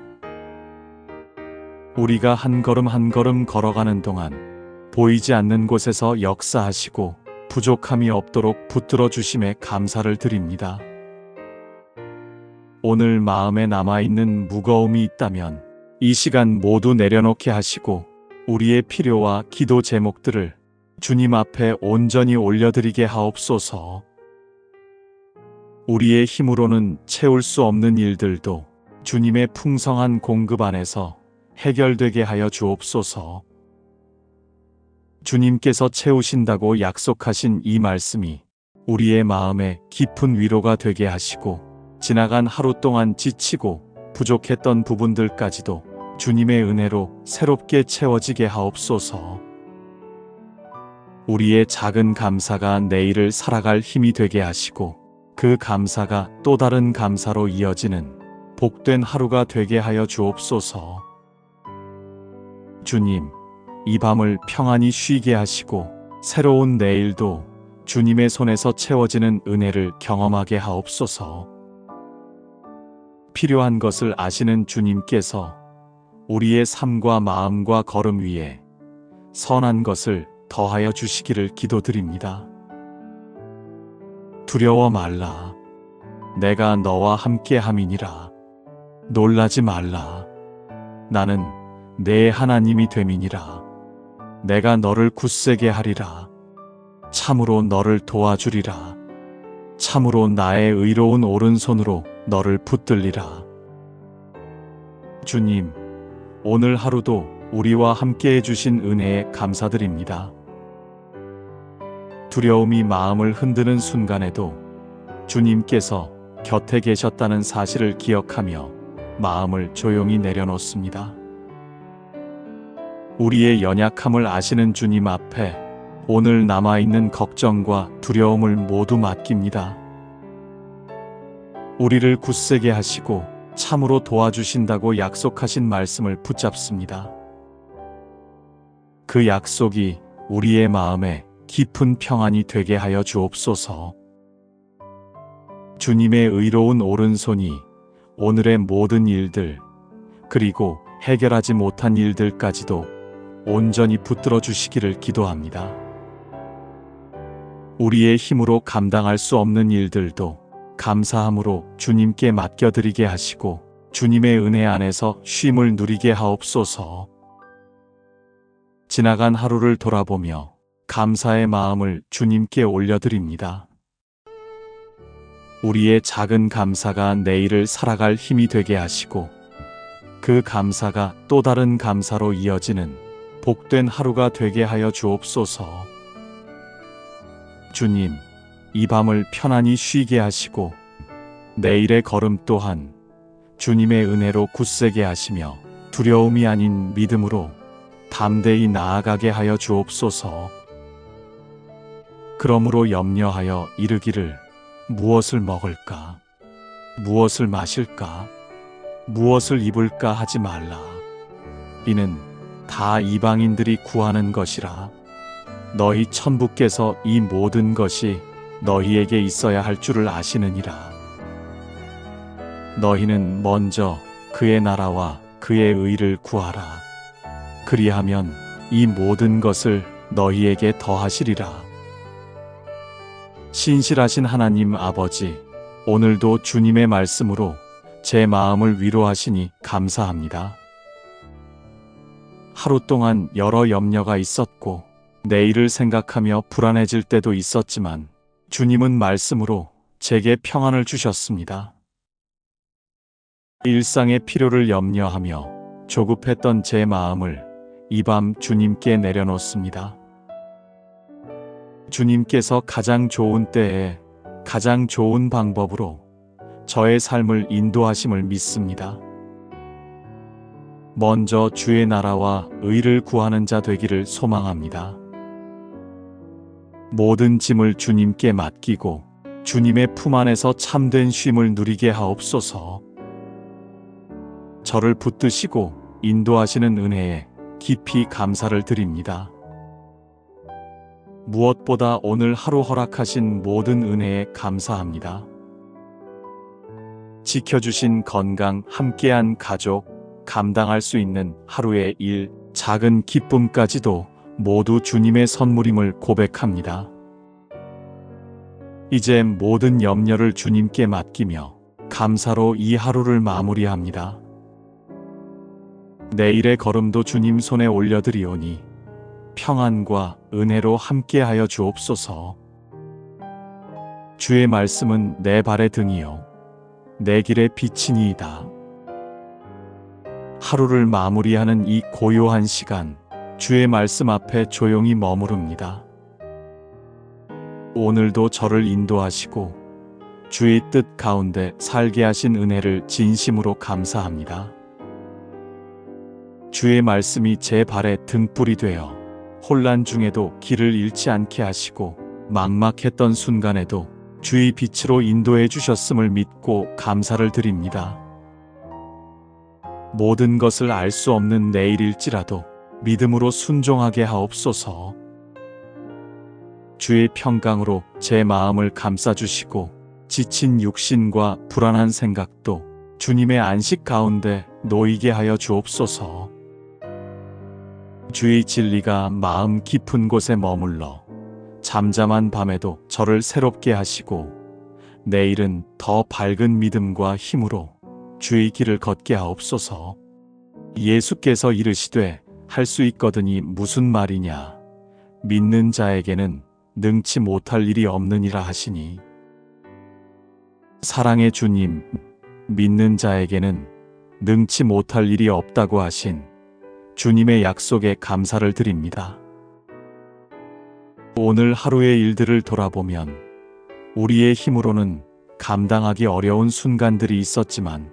우리가 한 걸음 한 걸음 걸어가는 동안 보이지 않는 곳에서 역사하시고 부족함이 없도록 붙들어 주심에 감사를 드립니다. 오늘 마음에 남아있는 무거움이 있다면 이 시간 모두 내려놓게 하시고 우리의 필요와 기도 제목들을 주님 앞에 온전히 올려드리게 하옵소서. 우리의 힘으로는 채울 수 없는 일들도 주님의 풍성한 공급 안에서 해결되게 하여 주옵소서. 주님께서 채우신다고 약속하신 이 말씀이 우리의 마음에 깊은 위로가 되게 하시고 지나간 하루 동안 지치고 부족했던 부분들까지도 주님의 은혜로 새롭게 채워지게 하옵소서. 우리의 작은 감사가 내일을 살아갈 힘이 되게 하시고 그 감사가 또 다른 감사로 이어지는 복된 하루가 되게 하여 주옵소서. 주님, 이 밤을 평안히 쉬게 하시고 새로운 내일도 주님의 손에서 채워지는 은혜를 경험하게 하옵소서. 필요한 것을 아시는 주님께서 우리의 삶과 마음과 걸음 위에 선한 것을 더하여 주시기를 기도드립니다. 두려워 말라. 내가 너와 함께함이니라. 놀라지 말라. 나는 내 하나님이 됨이니라. 내가 너를 굳세게 하리라. 참으로 너를 도와주리라. 참으로 나의 의로운 오른손으로 너를 붙들리라. 주님, 오늘 하루도 우리와 함께해 주신 은혜에 감사드립니다. 두려움이 마음을 흔드는 순간에도 주님께서 곁에 계셨다는 사실을 기억하며 마음을 조용히 내려놓습니다. 우리의 연약함을 아시는 주님 앞에 오늘 남아있는 걱정과 두려움을 모두 맡깁니다. 우리를 굳세게 하시고 참으로 도와주신다고 약속하신 말씀을 붙잡습니다. 그 약속이 우리의 마음에 깊은 평안이 되게 하여 주옵소서. 주님의 의로운 오른손이 오늘의 모든 일들, 그리고 해결하지 못한 일들까지도 온전히 붙들어 주시기를 기도합니다. 우리의 힘으로 감당할 수 없는 일들도 감사함으로 주님께 맡겨드리게 하시고 주님의 은혜 안에서 쉼을 누리게 하옵소서. 지나간 하루를 돌아보며 감사의 마음을 주님께 올려드립니다. 우리의 작은 감사가 내일을 살아갈 힘이 되게 하시고 그 감사가 또 다른 감사로 이어지는 복된 하루가 되게 하여 주옵소서. 주님, 이 밤을 편안히 쉬게 하시고 내일의 걸음 또한 주님의 은혜로 굳세게 하시며 두려움이 아닌 믿음으로 담대히 나아가게 하여 주옵소서. 그러므로 염려하여 이르기를 무엇을 먹을까? 무엇을 마실까? 무엇을 입을까 하지 말라. 이는 다 이방인들이 구하는 것이라. 너희 천부께서 이 모든 것이 너희에게 있어야 할 줄을 아시느니라. 너희는 먼저 그의 나라와 그의 의를 구하라. 그리하면 이 모든 것을 너희에게 더하시리라. 신실하신 하나님 아버지, 오늘도 주님의 말씀으로 제 마음을 위로하시니 감사합니다. 하루 동안 여러 염려가 있었고 내일을 생각하며 불안해질 때도 있었지만 주님은 말씀으로 제게 평안을 주셨습니다. 일상의 필요를 염려하며 조급했던 제 마음을 이 밤 주님께 내려놓습니다. 주님께서 가장 좋은 때에 가장 좋은 방법으로 저의 삶을 인도하심을 믿습니다. 먼저 주의 나라와 의를 구하는 자 되기를 소망합니다. 모든 짐을 주님께 맡기고 주님의 품 안에서 참된 쉼을 누리게 하옵소서. 저를 붙드시고 인도하시는 은혜에 깊이 감사를 드립니다. 무엇보다 오늘 하루 허락하신 모든 은혜에 감사합니다. 지켜주신 건강, 함께한 가족, 감당할 수 있는 하루의 일, 작은 기쁨까지도 모두 주님의 선물임을 고백합니다. 이제 모든 염려를 주님께 맡기며 감사로 이 하루를 마무리합니다. 내일의 걸음도 주님 손에 올려드리오니 평안과 은혜로 함께하여 주옵소서. 주의 말씀은 내 발의 등이요 내 길의 빛이니이다. 하루를 마무리하는 이 고요한 시간, 주의 말씀 앞에 조용히 머무릅니다. 오늘도 저를 인도하시고 주의 뜻 가운데 살게 하신 은혜를 진심으로 감사합니다. 주의 말씀이 제 발에 등불이 되어 혼란 중에도 길을 잃지 않게 하시고 막막했던 순간에도 주의 빛으로 인도해 주셨음을 믿고 감사를 드립니다. 모든 것을 알 수 없는 내일일지라도 믿음으로 순종하게 하옵소서. 주의 평강으로 제 마음을 감싸주시고 지친 육신과 불안한 생각도 주님의 안식 가운데 놓이게 하여 주옵소서. 주의 진리가 마음 깊은 곳에 머물러 잠잠한 밤에도 저를 새롭게 하시고 내일은 더 밝은 믿음과 힘으로 주의 길을 걷게 하옵소서. 예수께서 이르시되 할 수 있거든이 무슨 말이냐. 믿는 자에게는 능치 못할 일이 없느니라 하시니, 사랑의 주님, 믿는 자에게는 능치 못할 일이 없다고 하신 주님의 약속에 감사를 드립니다. 오늘 하루의 일들을 돌아보면 우리의 힘으로는 감당하기 어려운 순간들이 있었지만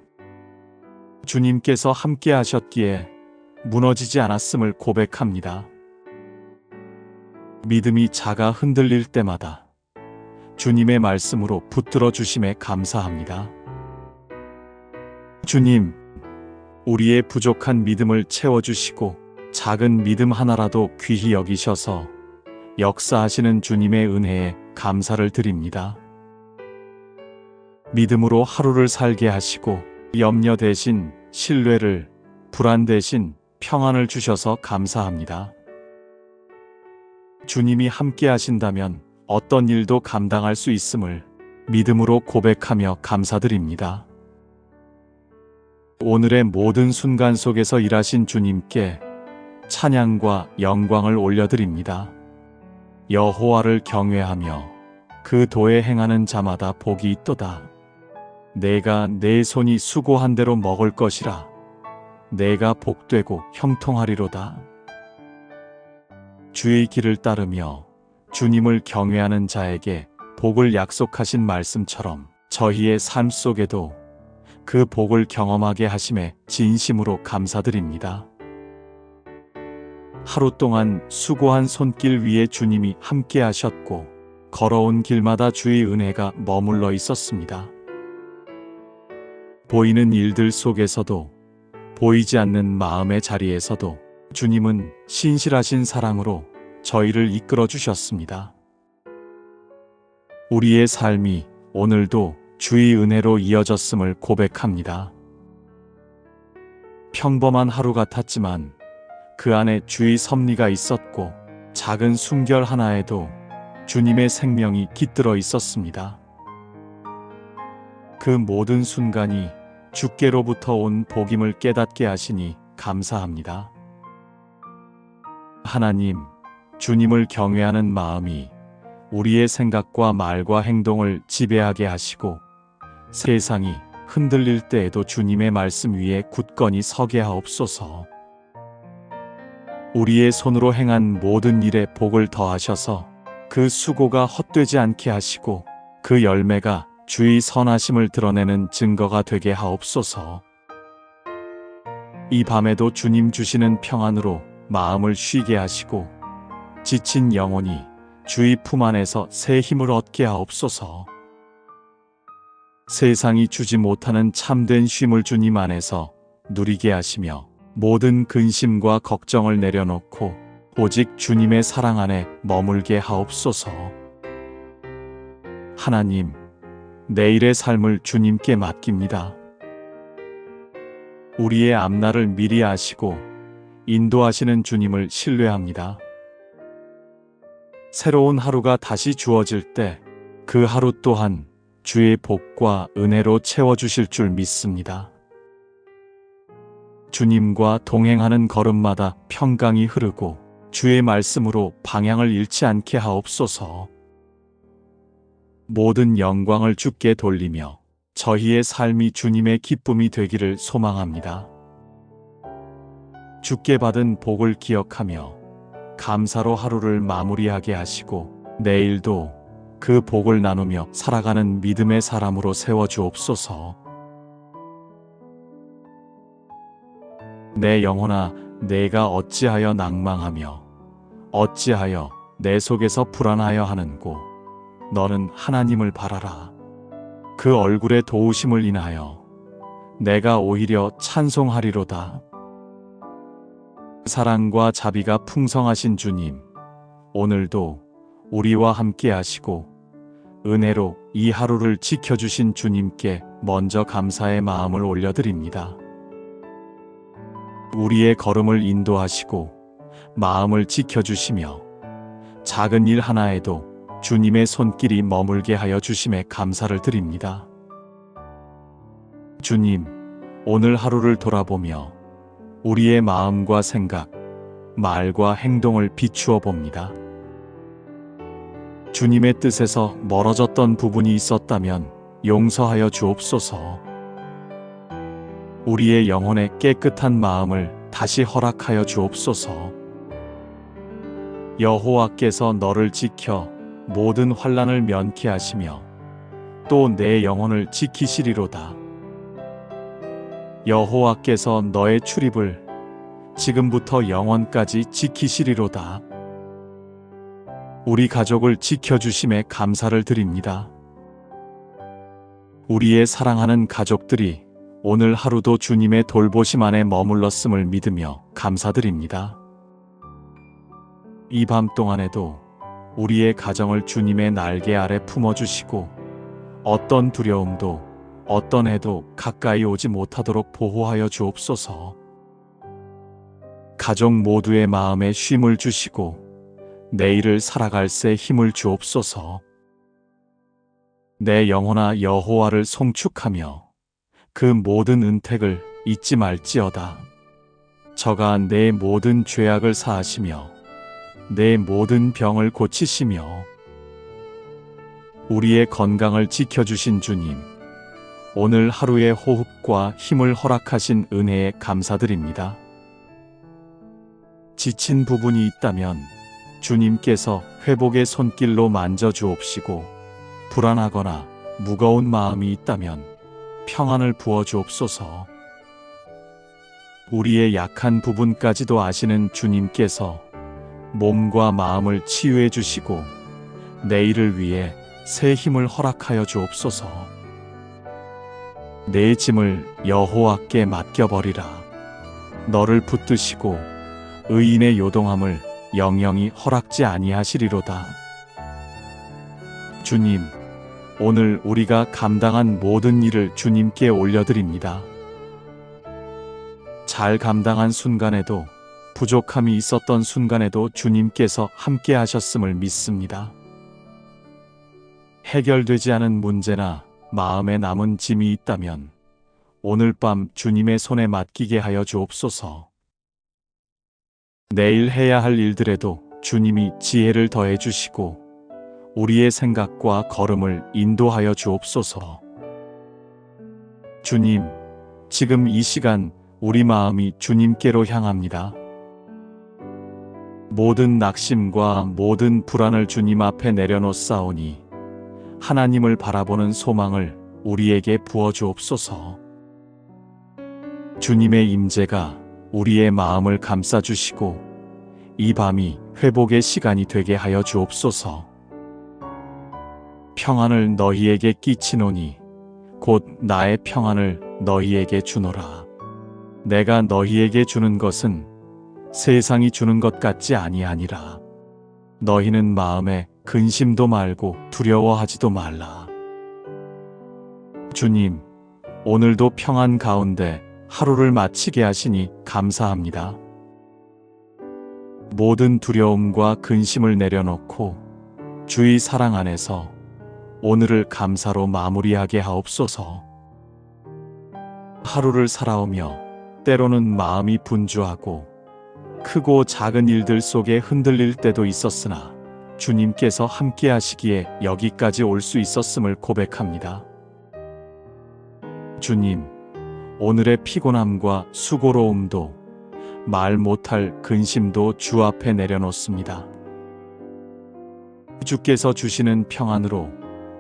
주님께서 함께 하셨기에 무너지지 않았음을 고백합니다. 믿음이 작아 흔들릴 때마다 주님의 말씀으로 붙들어 주심에 감사합니다. 주님, 우리의 부족한 믿음을 채워주시고 작은 믿음 하나라도 귀히 여기셔서 역사하시는 주님의 은혜에 감사를 드립니다. 믿음으로 하루를 살게 하시고 염려 대신 신뢰를, 불안 대신 평안을 주셔서 감사합니다. 주님이 함께 하신다면 어떤 일도 감당할 수 있음을 믿음으로 고백하며 감사드립니다. 오늘의 모든 순간 속에서 일하신 주님께 찬양과 영광을 올려드립니다. 여호와를 경외하며 그 도에 행하는 자마다 복이 있도다. 내가 내 손이 수고한 대로 먹을 것이라. 내가 복되고 형통하리로다. 주의 길을 따르며 주님을 경외하는 자에게 복을 약속하신 말씀처럼 저희의 삶 속에도 그 복을 경험하게 하심에 진심으로 감사드립니다. 하루 동안 수고한 손길 위에 주님이 함께 하셨고 걸어온 길마다 주의 은혜가 머물러 있었습니다. 보이는 일들 속에서도 보이지 않는 마음의 자리에서도 주님은 신실하신 사랑으로 저희를 이끌어 주셨습니다. 우리의 삶이 오늘도 주의 은혜로 이어졌음을 고백합니다. 평범한 하루 같았지만 그 안에 주의 섭리가 있었고 작은 순결 하나에도 주님의 생명이 깃들어 있었습니다. 그 모든 순간이 주께로부터 온 복임을 깨닫게 하시니 감사합니다. 하나님, 주님을 경외하는 마음이 우리의 생각과 말과 행동을 지배하게 하시고 세상이 흔들릴 때에도 주님의 말씀 위에 굳건히 서게 하옵소서. 우리의 손으로 행한 모든 일에 복을 더하셔서 그 수고가 헛되지 않게 하시고 그 열매가 주의 선하심을 드러내는 증거가 되게 하옵소서. 이 밤에도 주님 주시는 평안으로 마음을 쉬게 하시고 지친 영혼이 주의 품 안에서 새 힘을 얻게 하옵소서. 세상이 주지 못하는 참된 쉼을 주님 안에서 누리게 하시며 모든 근심과 걱정을 내려놓고 오직 주님의 사랑 안에 머물게 하옵소서. 하나님, 내일의 삶을 주님께 맡깁니다. 우리의 앞날을 미리 아시고 인도하시는 주님을 신뢰합니다. 새로운 하루가 다시 주어질 때 그 하루 또한 주의 복과 은혜로 채워주실 줄 믿습니다. 주님과 동행하는 걸음마다 평강이 흐르고 주의 말씀으로 방향을 잃지 않게 하옵소서. 모든 영광을 주께 돌리며 저희의 삶이 주님의 기쁨이 되기를 소망합니다. 주께 받은 복을 기억하며 감사로 하루를 마무리하게 하시고 내일도 그 복을 나누며 살아가는 믿음의 사람으로 세워주옵소서. 내 영혼아, 내가 어찌하여 낭망하며 어찌하여 내 속에서 불안하여 하는고 너는 하나님을 바라라. 그 얼굴의 도우심을 인하여 내가 오히려 찬송하리로다. 사랑과 자비가 풍성하신 주님, 오늘도 우리와 함께 하시고 은혜로 이 하루를 지켜주신 주님께 먼저 감사의 마음을 올려드립니다. 우리의 걸음을 인도하시고 마음을 지켜주시며 작은 일 하나에도 주님의 손길이 머물게 하여 주심에 감사를 드립니다. 주님, 오늘 하루를 돌아보며 우리의 마음과 생각, 말과 행동을 비추어 봅니다. 주님의 뜻에서 멀어졌던 부분이 있었다면 용서하여 주옵소서. 우리의 영혼에 깨끗한 마음을 다시 허락하여 주옵소서. 여호와께서 너를 지켜 모든 환난을 면케 하시며 또 내 영혼을 지키시리로다. 여호와께서 너의 출입을 지금부터 영원까지 지키시리로다. 우리 가족을 지켜주심에 감사를 드립니다. 우리의 사랑하는 가족들이 오늘 하루도 주님의 돌보심 안에 머물렀음을 믿으며 감사드립니다. 이 밤 동안에도 우리의 가정을 주님의 날개 아래 품어주시고 어떤 두려움도 어떤 해도 가까이 오지 못하도록 보호하여 주옵소서. 가족 모두의 마음에 쉼을 주시고 내일을 살아갈 새 힘을 주옵소서. 내 영혼아, 여호와를 송축하며 그 모든 은택을 잊지 말지어다. 저가 내 모든 죄악을 사하시며 내 모든 병을 고치시며 우리의 건강을 지켜주신 주님, 오늘 하루의 호흡과 힘을 허락하신 은혜에 감사드립니다. 지친 부분이 있다면 주님께서 회복의 손길로 만져주옵시고 불안하거나 무거운 마음이 있다면 평안을 부어주옵소서. 우리의 약한 부분까지도 아시는 주님께서 몸과 마음을 치유해 주시고 내일을 위해 새 힘을 허락하여 주옵소서. 내 짐을 여호와께 맡겨버리라. 너를 붙드시고 의인의 요동함을 영영이 허락지 아니하시리로다. 주님, 오늘 우리가 감당한 모든 일을 주님께 올려드립니다. 잘 감당한 순간에도, 부족함이 있었던 순간에도 주님께서 함께 하셨음을 믿습니다. 해결되지 않은 문제나 마음에 남은 짐이 있다면 오늘 밤 주님의 손에 맡기게 하여 주옵소서. 내일 해야 할 일들에도 주님이 지혜를 더해 주시고 우리의 생각과 걸음을 인도하여 주옵소서. 주님, 지금 이 시간 우리 마음이 주님께로 향합니다. 모든 낙심과 모든 불안을 주님 앞에 내려놓사오니 하나님을 바라보는 소망을 우리에게 부어주옵소서. 주님의 임재가 우리의 마음을 감싸주시고 이 밤이 회복의 시간이 되게 하여 주옵소서. 평안을 너희에게 끼치노니 곧 나의 평안을 너희에게 주노라. 내가 너희에게 주는 것은 세상이 주는 것 같지 아니하니라. 너희는 마음에 근심도 말고 두려워하지도 말라. 주님, 오늘도 평안 가운데 하루를 마치게 하시니 감사합니다. 모든 두려움과 근심을 내려놓고 주의 사랑 안에서 오늘을 감사로 마무리하게 하옵소서. 하루를 살아오며 때로는 마음이 분주하고 크고 작은 일들 속에 흔들릴 때도 있었으나 주님께서 함께 하시기에 여기까지 올 수 있었음을 고백합니다. 주님, 오늘의 피곤함과 수고로움도 말 못할 근심도 주 앞에 내려놓습니다. 주께서 주시는 평안으로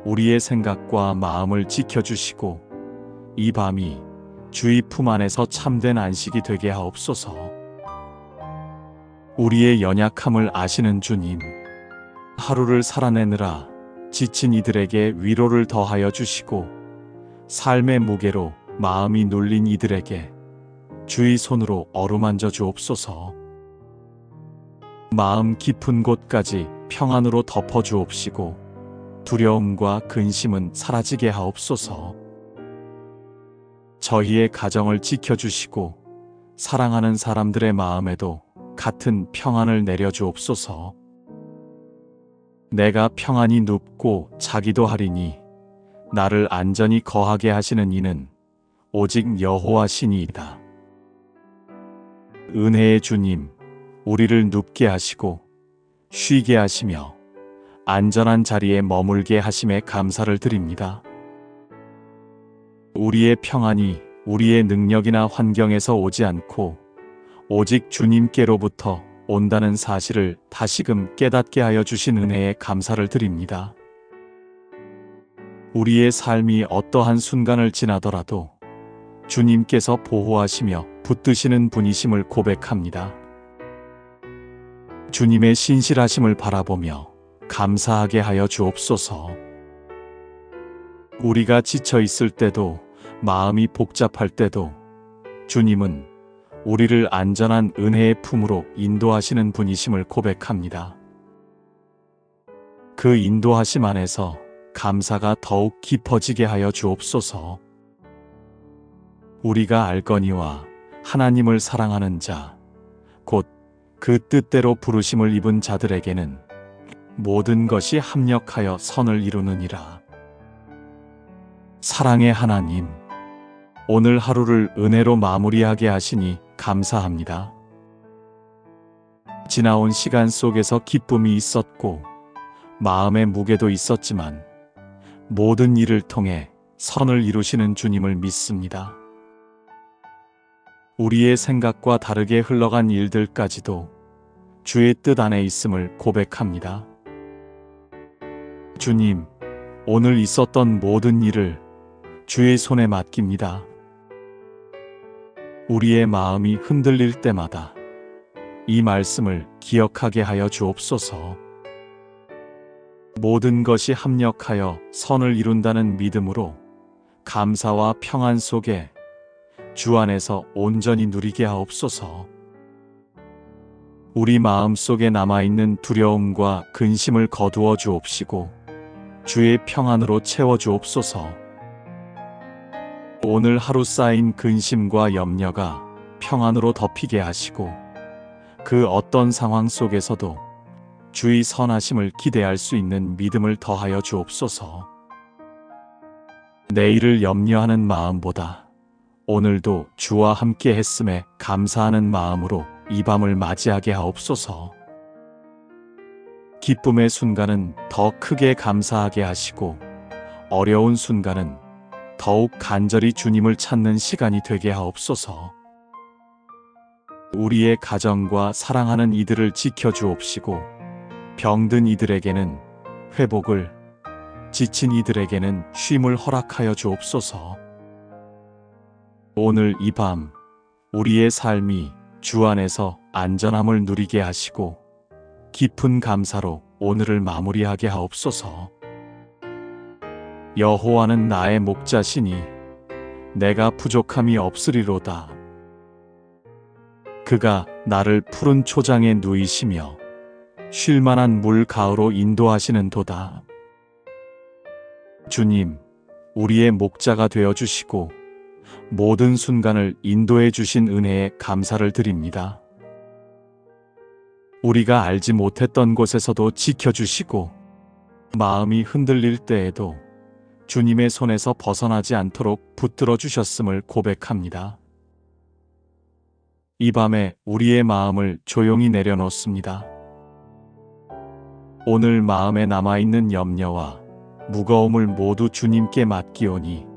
우리의 생각과 마음을 지켜주시고 이 밤이 주의 품 안에서 참된 안식이 되게 하옵소서. 우리의 연약함을 아시는 주님, 하루를 살아내느라 지친 이들에게 위로를 더하여 주시고 삶의 무게로 마음이 눌린 이들에게 주의 손으로 어루만져 주옵소서. 마음 깊은 곳까지 평안으로 덮어 주옵시고 두려움과 근심은 사라지게 하옵소서. 저희의 가정을 지켜주시고 사랑하는 사람들의 마음에도 같은 평안을 내려주옵소서. 내가 평안히 눕고 자기도 하리니 나를 안전히 거하게 하시는 이는 오직 여호와 신이이다. 은혜의 주님, 우리를 눕게 하시고 쉬게 하시며 안전한 자리에 머물게 하심에 감사를 드립니다. 우리의 평안이 우리의 능력이나 환경에서 오지 않고 오직 주님께로부터 온다는 사실을 다시금 깨닫게 하여 주신 은혜에 감사를 드립니다. 우리의 삶이 어떠한 순간을 지나더라도 주님께서 보호하시며 붙드시는 분이심을 고백합니다. 주님의 신실하심을 바라보며 감사하게 하여 주옵소서. 우리가 지쳐 있을 때도 마음이 복잡할 때도 주님은 우리를 안전한 은혜의 품으로 인도하시는 분이심을 고백합니다. 그 인도하심 안에서 감사가 더욱 깊어지게 하여 주옵소서. 우리가 알거니와 하나님을 사랑하는 자, 곧 그 뜻대로 부르심을 입은 자들에게는 모든 것이 합력하여 선을 이루느니라. 사랑의 하나님, 오늘 하루를 은혜로 마무리하게 하시니 감사합니다. 지나온 시간 속에서 기쁨이 있었고 마음의 무게도 있었지만 모든 일을 통해 선을 이루시는 주님을 믿습니다. 우리의 생각과 다르게 흘러간 일들까지도 주의 뜻 안에 있음을 고백합니다. 주님, 오늘 있었던 모든 일을 주의 손에 맡깁니다. 우리의 마음이 흔들릴 때마다 이 말씀을 기억하게 하여 주옵소서. 모든 것이 합력하여 선을 이룬다는 믿음으로 감사와 평안 속에 주 안에서 온전히 누리게 하옵소서. 우리 마음 속에 남아있는 두려움과 근심을 거두어 주옵시고 주의 평안으로 채워 주옵소서. 오늘 하루 쌓인 근심과 염려가 평안으로 덮이게 하시고 그 어떤 상황 속에서도 주의 선하심을 기대할 수 있는 믿음을 더하여 주옵소서. 내일을 염려하는 마음보다 오늘도 주와 함께 했음에 감사하는 마음으로 이 밤을 맞이하게 하옵소서. 기쁨의 순간은 더 크게 감사하게 하시고 어려운 순간은 더욱 간절히 주님을 찾는 시간이 되게 하옵소서. 우리의 가정과 사랑하는 이들을 지켜주옵시고 병든 이들에게는 회복을, 지친 이들에게는 쉼을 허락하여 주옵소서. 오늘 이 밤 우리의 삶이 주 안에서 안전함을 누리게 하시고 깊은 감사로 오늘을 마무리하게 하옵소서. 여호와는 나의 목자시니 내가 부족함이 없으리로다. 그가 나를 푸른 초장에 누이시며 쉴만한 물 가으로 인도하시는 도다. 주님, 우리의 목자가 되어 주시고 모든 순간을 인도해 주신 은혜에 감사를 드립니다. 우리가 알지 못했던 곳에서도 지켜주시고 마음이 흔들릴 때에도 주님의 손에서 벗어나지 않도록 붙들어 주셨음을 고백합니다. 이 밤에 우리의 마음을 조용히 내려놓습니다. 오늘 마음에 남아있는 염려와 무거움을 모두 주님께 맡기오니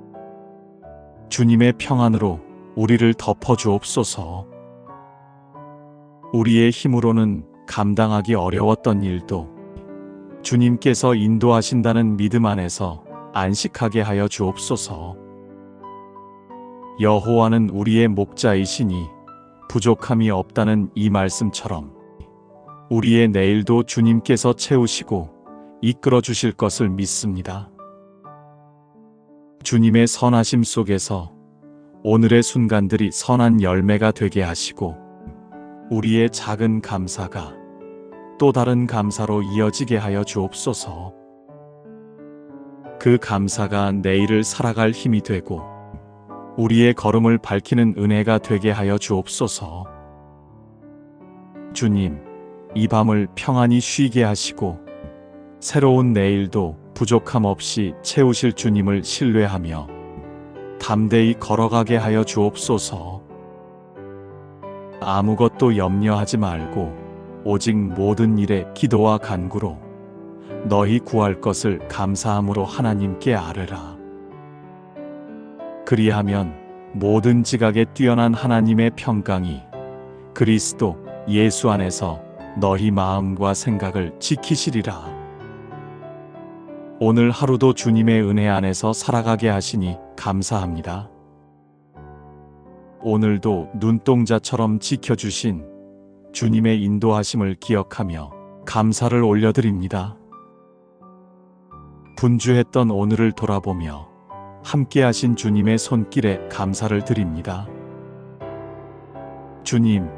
주님의 평안으로 우리를 덮어주옵소서. 우리의 힘으로는 감당하기 어려웠던 일도 주님께서 인도하신다는 믿음 안에서 안식하게 하여 주옵소서. 여호와는 우리의 목자이시니 부족함이 없다는 이 말씀처럼 우리의 내일도 주님께서 채우시고 이끌어 주실 것을 믿습니다. 주님의 선하심 속에서 오늘의 순간들이 선한 열매가 되게 하시고 우리의 작은 감사가 또 다른 감사로 이어지게 하여 주옵소서. 그 감사가 내일을 살아갈 힘이 되고 우리의 걸음을 밝히는 은혜가 되게 하여 주옵소서. 주님, 이 밤을 평안히 쉬게 하시고 새로운 내일도 부족함 없이 채우실 주님을 신뢰하며 담대히 걸어가게 하여 주옵소서. 아무것도 염려하지 말고 오직 모든 일에 기도와 간구로 너희 구할 것을 감사함으로 하나님께 아뢰라. 그리하면 모든 지각에 뛰어난 하나님의 평강이 그리스도 예수 안에서 너희 마음과 생각을 지키시리라. 오늘 하루도 주님의 은혜 안에서 살아가게 하시니 감사합니다. 오늘도 눈동자처럼 지켜주신 주님의 인도하심을 기억하며 감사를 올려드립니다. 분주했던 오늘을 돌아보며 함께하신 주님의 손길에 감사를 드립니다. 주님,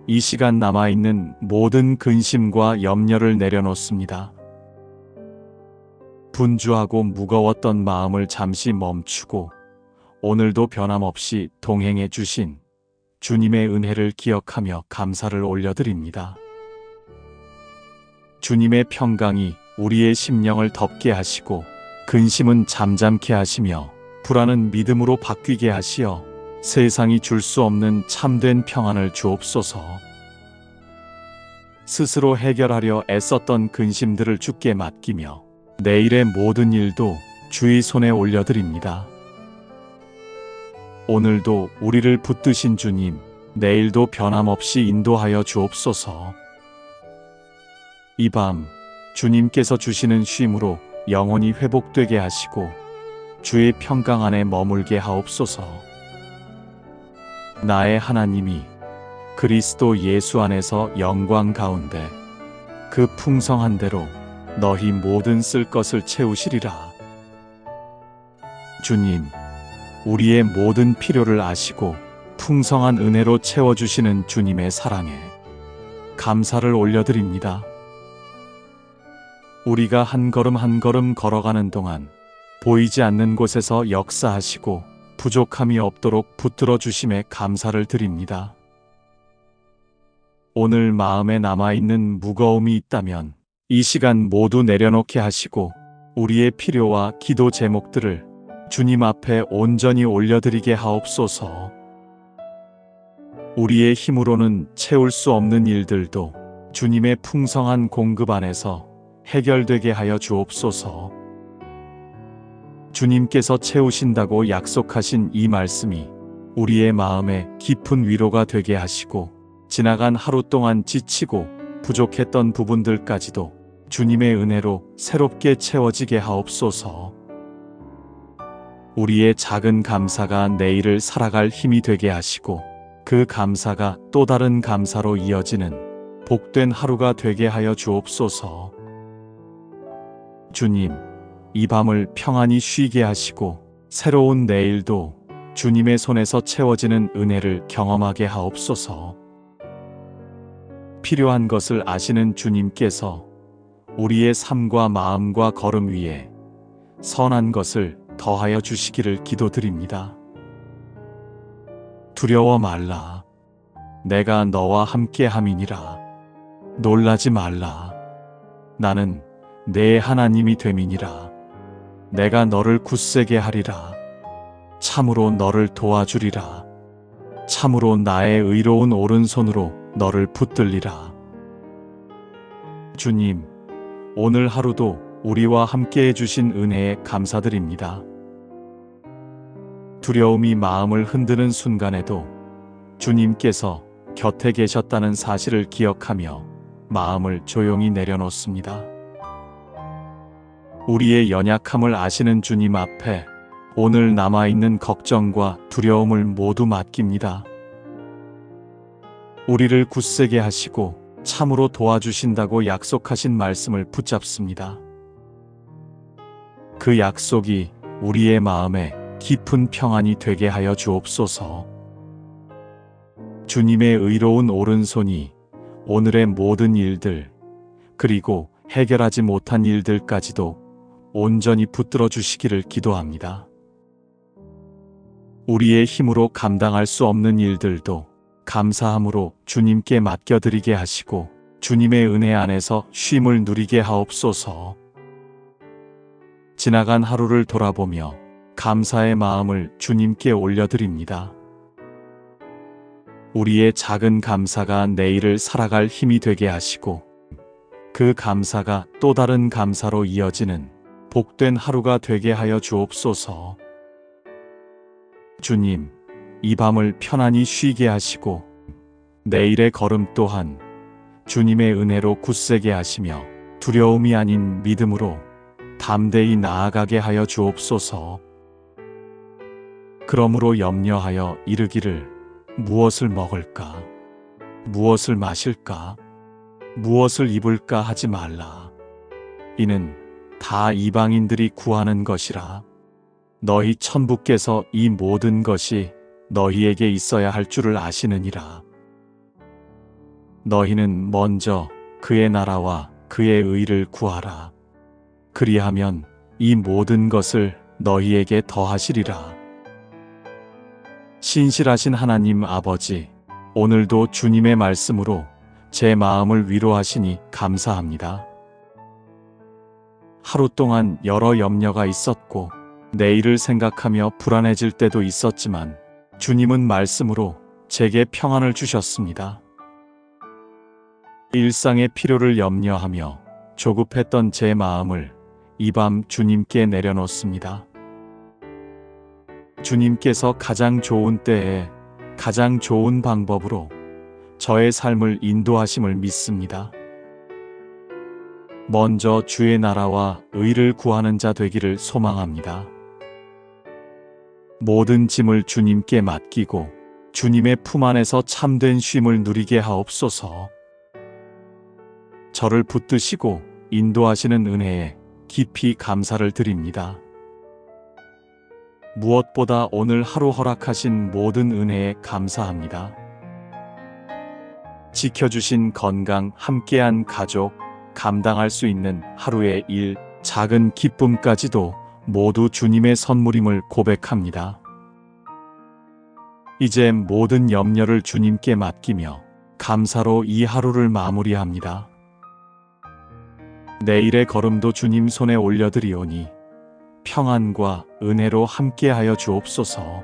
이 시간 남아있는 모든 근심과 염려를 내려놓습니다. 분주하고 무거웠던 마음을 잠시 멈추고 오늘도 변함없이 동행해 주신 주님의 은혜를 기억하며 감사를 올려드립니다. 주님의 평강이 우리의 심령을 덮게 하시고 근심은 잠잠케 하시며 불안은 믿음으로 바뀌게 하시어 세상이 줄 수 없는 참된 평안을 주옵소서. 스스로 해결하려 애썼던 근심들을 주께 맡기며 내일의 모든 일도 주의 손에 올려드립니다. 오늘도 우리를 붙드신 주님, 내일도 변함없이 인도하여 주옵소서. 이 밤 주님께서 주시는 쉼으로 영혼이 회복되게 하시고 주의 평강 안에 머물게 하옵소서. 나의 하나님이 그리스도 예수 안에서 영광 가운데 그 풍성한 대로 너희 모든 쓸 것을 채우시리라. 주님, 우리의 모든 필요를 아시고 풍성한 은혜로 채워주시는 주님의 사랑에 감사를 올려드립니다. 우리가 한 걸음 한 걸음 걸어가는 동안 보이지 않는 곳에서 역사하시고 부족함이 없도록 붙들어 주심에 감사를 드립니다. 오늘 마음에 남아있는 무거움이 있다면 이 시간 모두 내려놓게 하시고 우리의 필요와 기도 제목들을 주님 앞에 온전히 올려드리게 하옵소서. 우리의 힘으로는 채울 수 없는 일들도 주님의 풍성한 공급 안에서 해결되게 하여 주옵소서. 주님께서 채우신다고 약속하신 이 말씀이 우리의 마음에 깊은 위로가 되게 하시고 지나간 하루 동안 지치고 부족했던 부분들까지도 주님의 은혜로 새롭게 채워지게 하옵소서. 우리의 작은 감사가 내일을 살아갈 힘이 되게 하시고 그 감사가 또 다른 감사로 이어지는 복된 하루가 되게 하여 주옵소서. 주님, 이 밤을 평안히 쉬게 하시고 새로운 내일도 주님의 손에서 채워지는 은혜를 경험하게 하옵소서. 필요한 것을 아시는 주님께서 우리의 삶과 마음과 걸음 위에 선한 것을 더하여 주시기를 기도드립니다. 두려워 말라. 내가 너와 함께 함이니라. 놀라지 말라. 나는 내 하나님이 됨이니라. 내가 너를 굳세게 하리라. 참으로 너를 도와주리라. 참으로 나의 의로운 오른손으로 너를 붙들리라. 주님, 오늘 하루도 우리와 함께 해주신 은혜에 감사드립니다. 두려움이 마음을 흔드는 순간에도 주님께서 곁에 계셨다는 사실을 기억하며 마음을 조용히 내려놓습니다. 우리의 연약함을 아시는 주님 앞에 오늘 남아있는 걱정과 두려움을 모두 맡깁니다. 우리를 굳세게 하시고 참으로 도와주신다고 약속하신 말씀을 붙잡습니다. 그 약속이 우리의 마음에 깊은 평안이 되게 하여 주옵소서. 주님의 의로운 오른손이 오늘의 모든 일들, 그리고 해결하지 못한 일들까지도 온전히 붙들어 주시기를 기도합니다. 우리의 힘으로 감당할 수 없는 일들도 감사함으로 주님께 맡겨드리게 하시고 주님의 은혜 안에서 쉼을 누리게 하옵소서. 지나간 하루를 돌아보며 감사의 마음을 주님께 올려드립니다. 우리의 작은 감사가 내일을 살아갈 힘이 되게 하시고 그 감사가 또 다른 감사로 이어지는 복된 하루가 되게 하여 주옵소서. 주님, 이 밤을 편안히 쉬게 하시고 내일의 걸음 또한 주님의 은혜로 굳세게 하시며 두려움이 아닌 믿음으로 담대히 나아가게 하여 주옵소서. 그러므로 염려하여 이르기를 무엇을 먹을까? 무엇을 마실까? 무엇을 입을까 하지 말라. 이는 다 이방인들이 구하는 것이라. 너희 천부께서 이 모든 것이 너희에게 있어야 할 줄을 아시느니라. 너희는 먼저 그의 나라와 그의 의를 구하라. 그리하면 이 모든 것을 너희에게 더하시리라. 신실하신 하나님 아버지, 오늘도 주님의 말씀으로 제 마음을 위로하시니 감사합니다. 하루 동안 여러 염려가 있었고 내일을 생각하며 불안해질 때도 있었지만 주님은 말씀으로 제게 평안을 주셨습니다. 일상의 필요를 염려하며 조급했던 제 마음을 이 밤 주님께 내려놓습니다. 주님께서 가장 좋은 때에 가장 좋은 방법으로 저의 삶을 인도하심을 믿습니다. 먼저 주의 나라와 의를 구하는 자 되기를 소망합니다. 모든 짐을 주님께 맡기고 주님의 품 안에서 참된 쉼을 누리게 하옵소서. 저를 붙드시고 인도하시는 은혜에 깊이 감사를 드립니다. 무엇보다 오늘 하루 허락하신 모든 은혜에 감사합니다. 지켜주신 건강, 함께한 가족, 감당할 수 있는 하루의 일, 작은 기쁨까지도 모두 주님의 선물임을 고백합니다. 이제 모든 염려를 주님께 맡기며 감사로 이 하루를 마무리합니다. 내일의 걸음도 주님 손에 올려드리오니 평안과 은혜로 함께하여 주옵소서.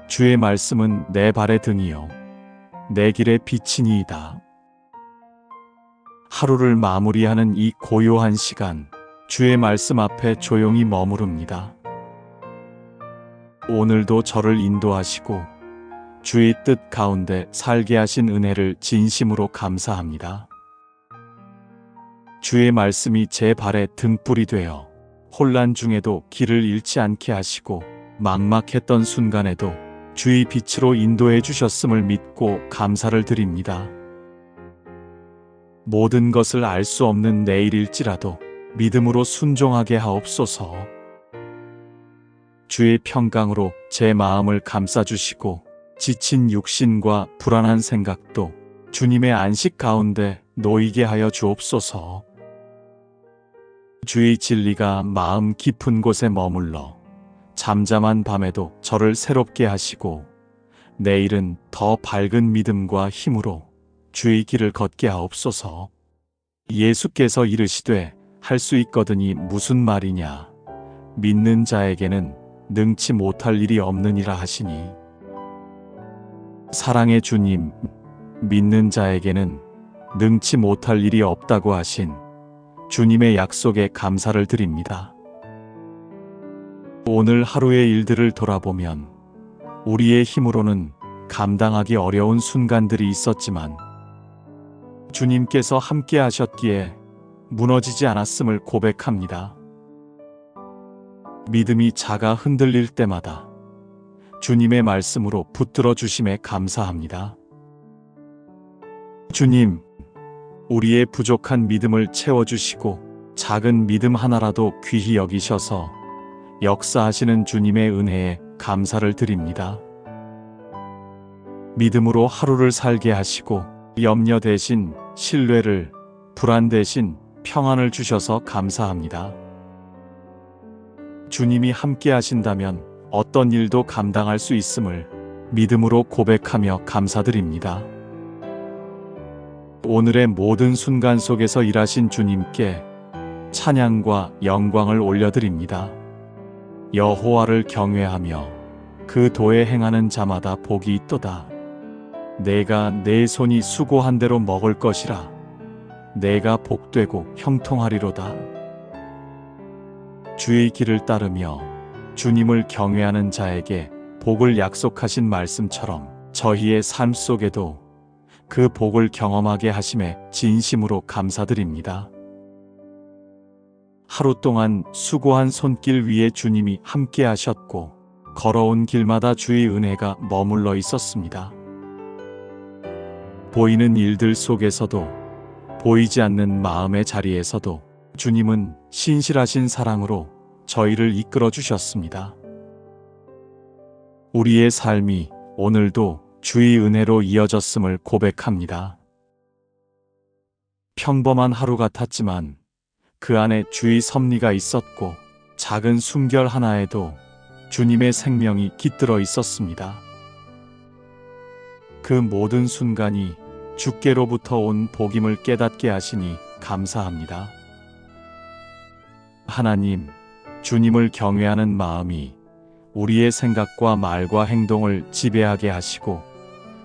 주의 말씀은 내 발의 등이요 내 길의 빛이니이다. 하루를 마무리하는 이 고요한 시간, 주의 말씀 앞에 조용히 머무릅니다. 오늘도 저를 인도하시고 주의 뜻 가운데 살게 하신 은혜를 진심으로 감사합니다. 주의 말씀이 제 발에 등불이 되어 혼란 중에도 길을 잃지 않게 하시고 막막했던 순간에도 주의 빛으로 인도해 주셨음을 믿고 감사를 드립니다. 모든 것을 알 수 없는 내일일지라도 믿음으로 순종하게 하옵소서. 주의 평강으로 제 마음을 감싸주시고 지친 육신과 불안한 생각도 주님의 안식 가운데 놓이게 하여 주옵소서. 주의 진리가 마음 깊은 곳에 머물러 잠잠한 밤에도 저를 새롭게 하시고 내일은 더 밝은 믿음과 힘으로 주의 길을 걷게 하옵소서. 예수께서 이르시되 할 수 있거든이 무슨 말이냐. 믿는 자에게는 능치 못할 일이 없느니라 하시니 사랑의 주님, 믿는 자에게는 능치 못할 일이 없다고 하신 주님의 약속에 감사를 드립니다. 오늘 하루의 일들을 돌아보면 우리의 힘으로는 감당하기 어려운 순간들이 있었지만 주님께서 함께 하셨기에 무너지지 않았음을 고백합니다. 믿음이 작아 흔들릴 때마다 주님의 말씀으로 붙들어 주심에 감사합니다. 주님, 우리의 부족한 믿음을 채워주시고 작은 믿음 하나라도 귀히 여기셔서 역사하시는 주님의 은혜에 감사를 드립니다. 믿음으로 하루를 살게 하시고 염려 대신 신뢰를, 불안 대신 평안을 주셔서 감사합니다. 주님이 함께 하신다면 어떤 일도 감당할 수 있음을 믿음으로 고백하며 감사드립니다. 오늘의 모든 순간 속에서 일하신 주님께 찬양과 영광을 올려드립니다. 여호와를 경외하며 그 도에 행하는 자마다 복이 있도다. 내가 내 손이 수고한 대로 먹을 것이라. 내가 복되고 형통하리로다. 주의 길을 따르며 주님을 경외하는 자에게 복을 약속하신 말씀처럼 저희의 삶 속에도 그 복을 경험하게 하심에 진심으로 감사드립니다. 하루 동안 수고한 손길 위에 주님이 함께 하셨고 걸어온 길마다 주의 은혜가 머물러 있었습니다. 보이는 일들 속에서도 보이지 않는 마음의 자리에서도 주님은 신실하신 사랑으로 저희를 이끌어 주셨습니다. 우리의 삶이 오늘도 주의 은혜로 이어졌음을 고백합니다. 평범한 하루 같았지만 그 안에 주의 섭리가 있었고 작은 숨결 하나에도 주님의 생명이 깃들어 있었습니다. 그 모든 순간이 주께로부터 온 복임을 깨닫게 하시니 감사합니다. 하나님, 주님을 경외하는 마음이 우리의 생각과 말과 행동을 지배하게 하시고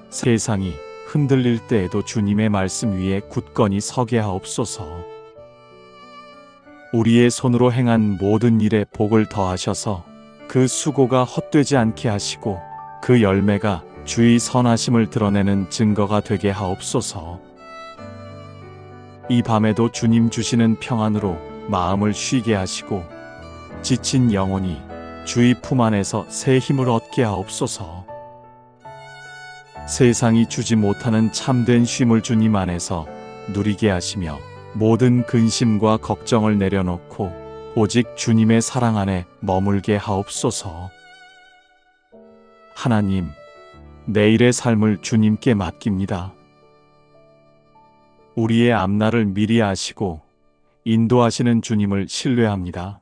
세상이 흔들릴 때에도 주님의 말씀 위에 굳건히 서게 하옵소서. 우리의 손으로 행한 모든 일에 복을 더하셔서 그 수고가 헛되지 않게 하시고 그 열매가 주의 선하심을 드러내는 증거가 되게 하옵소서. 이 밤에도 주님 주시는 평안으로 마음을 쉬게 하시고 지친 영혼이 주의 품 안에서 새 힘을 얻게 하옵소서. 세상이 주지 못하는 참된 쉼을 주님 안에서 누리게 하시며 모든 근심과 걱정을 내려놓고 오직 주님의 사랑 안에 머물게 하옵소서. 하나님, 내일의 삶을 주님께 맡깁니다. 우리의 앞날을 미리 아시고 인도하시는 주님을 신뢰합니다.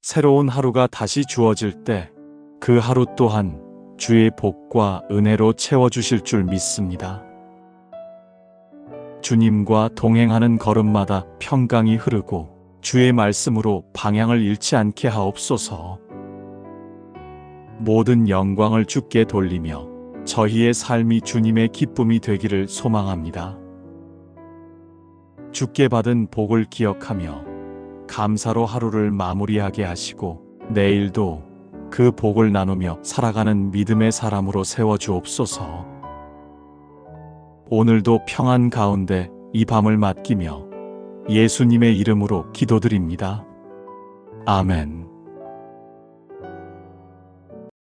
새로운 하루가 다시 주어질 때 그 하루 또한 주의 복과 은혜로 채워주실 줄 믿습니다. 주님과 동행하는 걸음마다 평강이 흐르고 주의 말씀으로 방향을 잃지 않게 하옵소서. 모든 영광을 주께 돌리며 저희의 삶이 주님의 기쁨이 되기를 소망합니다. 주께 받은 복을 기억하며 감사로 하루를 마무리하게 하시고 내일도 그 복을 나누며 살아가는 믿음의 사람으로 세워주옵소서. 오늘도 평안 가운데 이 밤을 맡기며 예수님의 이름으로 기도드립니다. 아멘.